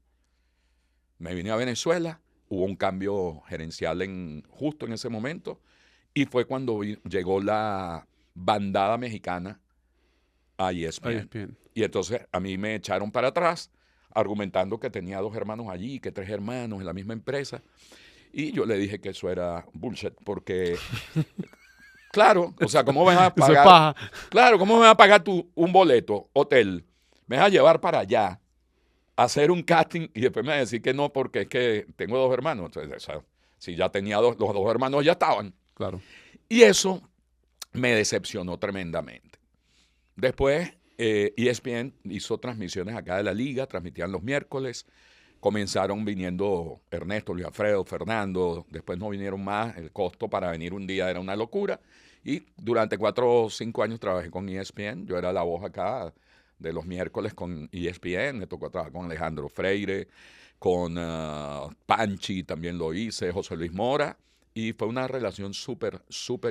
Me vine a Venezuela. Hubo un cambio gerencial justo en ese momento. Y fue cuando llegó la bandada mexicana a ESPN. Y entonces a mí me echaron para atrás, argumentando que tenía 2 hermanos allí, que 3 hermanos en la misma empresa. Y yo le dije que eso era bullshit, porque, claro, o sea, ¿cómo me vas a pagar? Claro, ¿cómo me vas a pagar tú un boleto, hotel? Me vas a llevar para allá, a hacer un casting, y después me vas a decir que no, porque es que tengo 2 hermanos. Entonces, o sea, si ya tenía los 2 hermanos ya estaban. Claro. Y eso me decepcionó tremendamente. Después, ESPN hizo transmisiones acá de la liga, transmitían los miércoles. Comenzaron viniendo Ernesto, Luis Alfredo, Fernando. Después no vinieron más. El costo para venir un día era una locura. Y durante 4 o 5 años trabajé con ESPN. Yo era la voz acá de los miércoles con ESPN. Me tocó trabajar con Alejandro Freire, con Panchi, también lo hice, José Luis Mora. Y fue una relación súper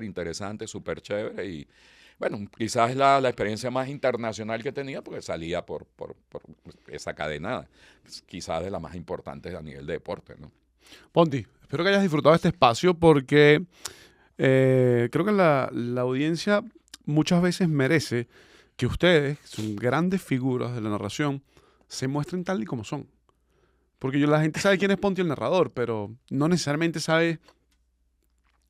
interesante, súper chévere. Y bueno, quizás es la experiencia más internacional que tenía, porque salía por esa cadena, quizás de las más importantes a nivel de deporte, ¿no? Ponti, espero que hayas disfrutado de este espacio, porque creo que la audiencia muchas veces merece que ustedes, que son grandes figuras de la narración, se muestren tal y como son. Porque la gente sabe quién es Ponti el narrador, pero no necesariamente sabe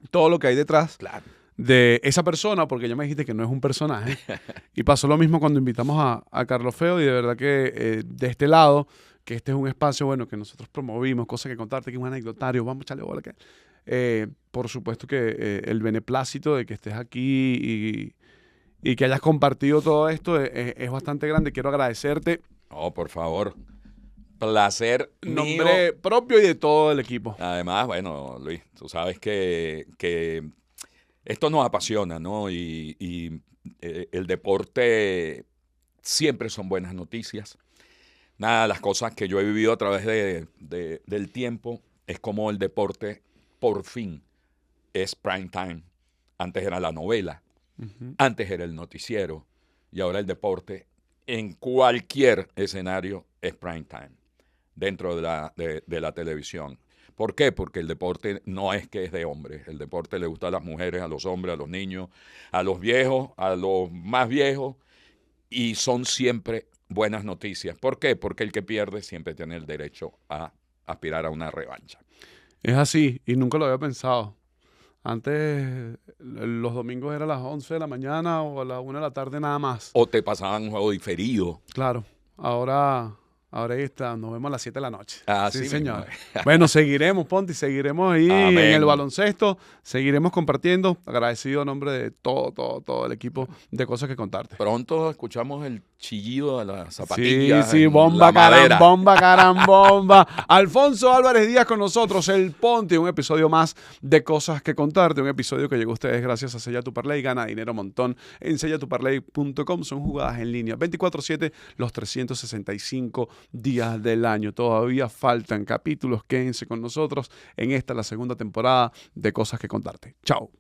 todo lo que hay detrás. Claro. De esa persona, porque ya me dijiste que no es un personaje. Y pasó lo mismo cuando invitamos a Carlos Feo, y de verdad que de este lado, que este es un espacio, bueno, que nosotros promovimos, cosas que contarte, que es un anecdotario, vamos a echarle bola. Por supuesto que el beneplácito de que estés aquí y que hayas compartido todo esto es bastante grande. Quiero agradecerte. Oh, por favor. Placer mío. Nombre propio y de todo el equipo. Además, bueno, Luis, tú sabes que esto nos apasiona, ¿no? Y el deporte siempre son buenas noticias. Nada, las cosas que yo he vivido a través del tiempo es como el deporte por fin es prime time. Antes era la novela, antes era el noticiero, y ahora el deporte en cualquier escenario es prime time dentro de la televisión. ¿Por qué? Porque el deporte no es que es de hombres. El deporte le gusta a las mujeres, a los hombres, a los niños, a los viejos, a los más viejos, y son siempre buenas noticias. ¿Por qué? Porque el que pierde siempre tiene el derecho a aspirar a una revancha. Es así, y nunca lo había pensado. Antes, los domingos era a las 11 de la mañana o a las 1 de la tarde nada más. O te pasaban un juego diferido. Claro, ahora ahí está, nos vemos a las 7 de la noche. Sí, señor. Bueno, seguiremos, Ponti, seguiremos ahí en el baloncesto, seguiremos compartiendo. Agradecido a nombre de todo el equipo de Cosas que Contarte. Pronto escuchamos el chillido de las zapatillas. Sí, bomba, carambomba. Alfonso Álvarez Díaz con nosotros, el Ponti, un episodio más de Cosas que Contarte, un episodio que llegó a ustedes gracias a Sella tu Parlay. Gana dinero montón en sellatuparlay.com. Son jugadas en línea 24/7, los 365 días del año. Todavía faltan capítulos. Quédense con nosotros en esta, la segunda temporada de Cosas que Contarte. Chao.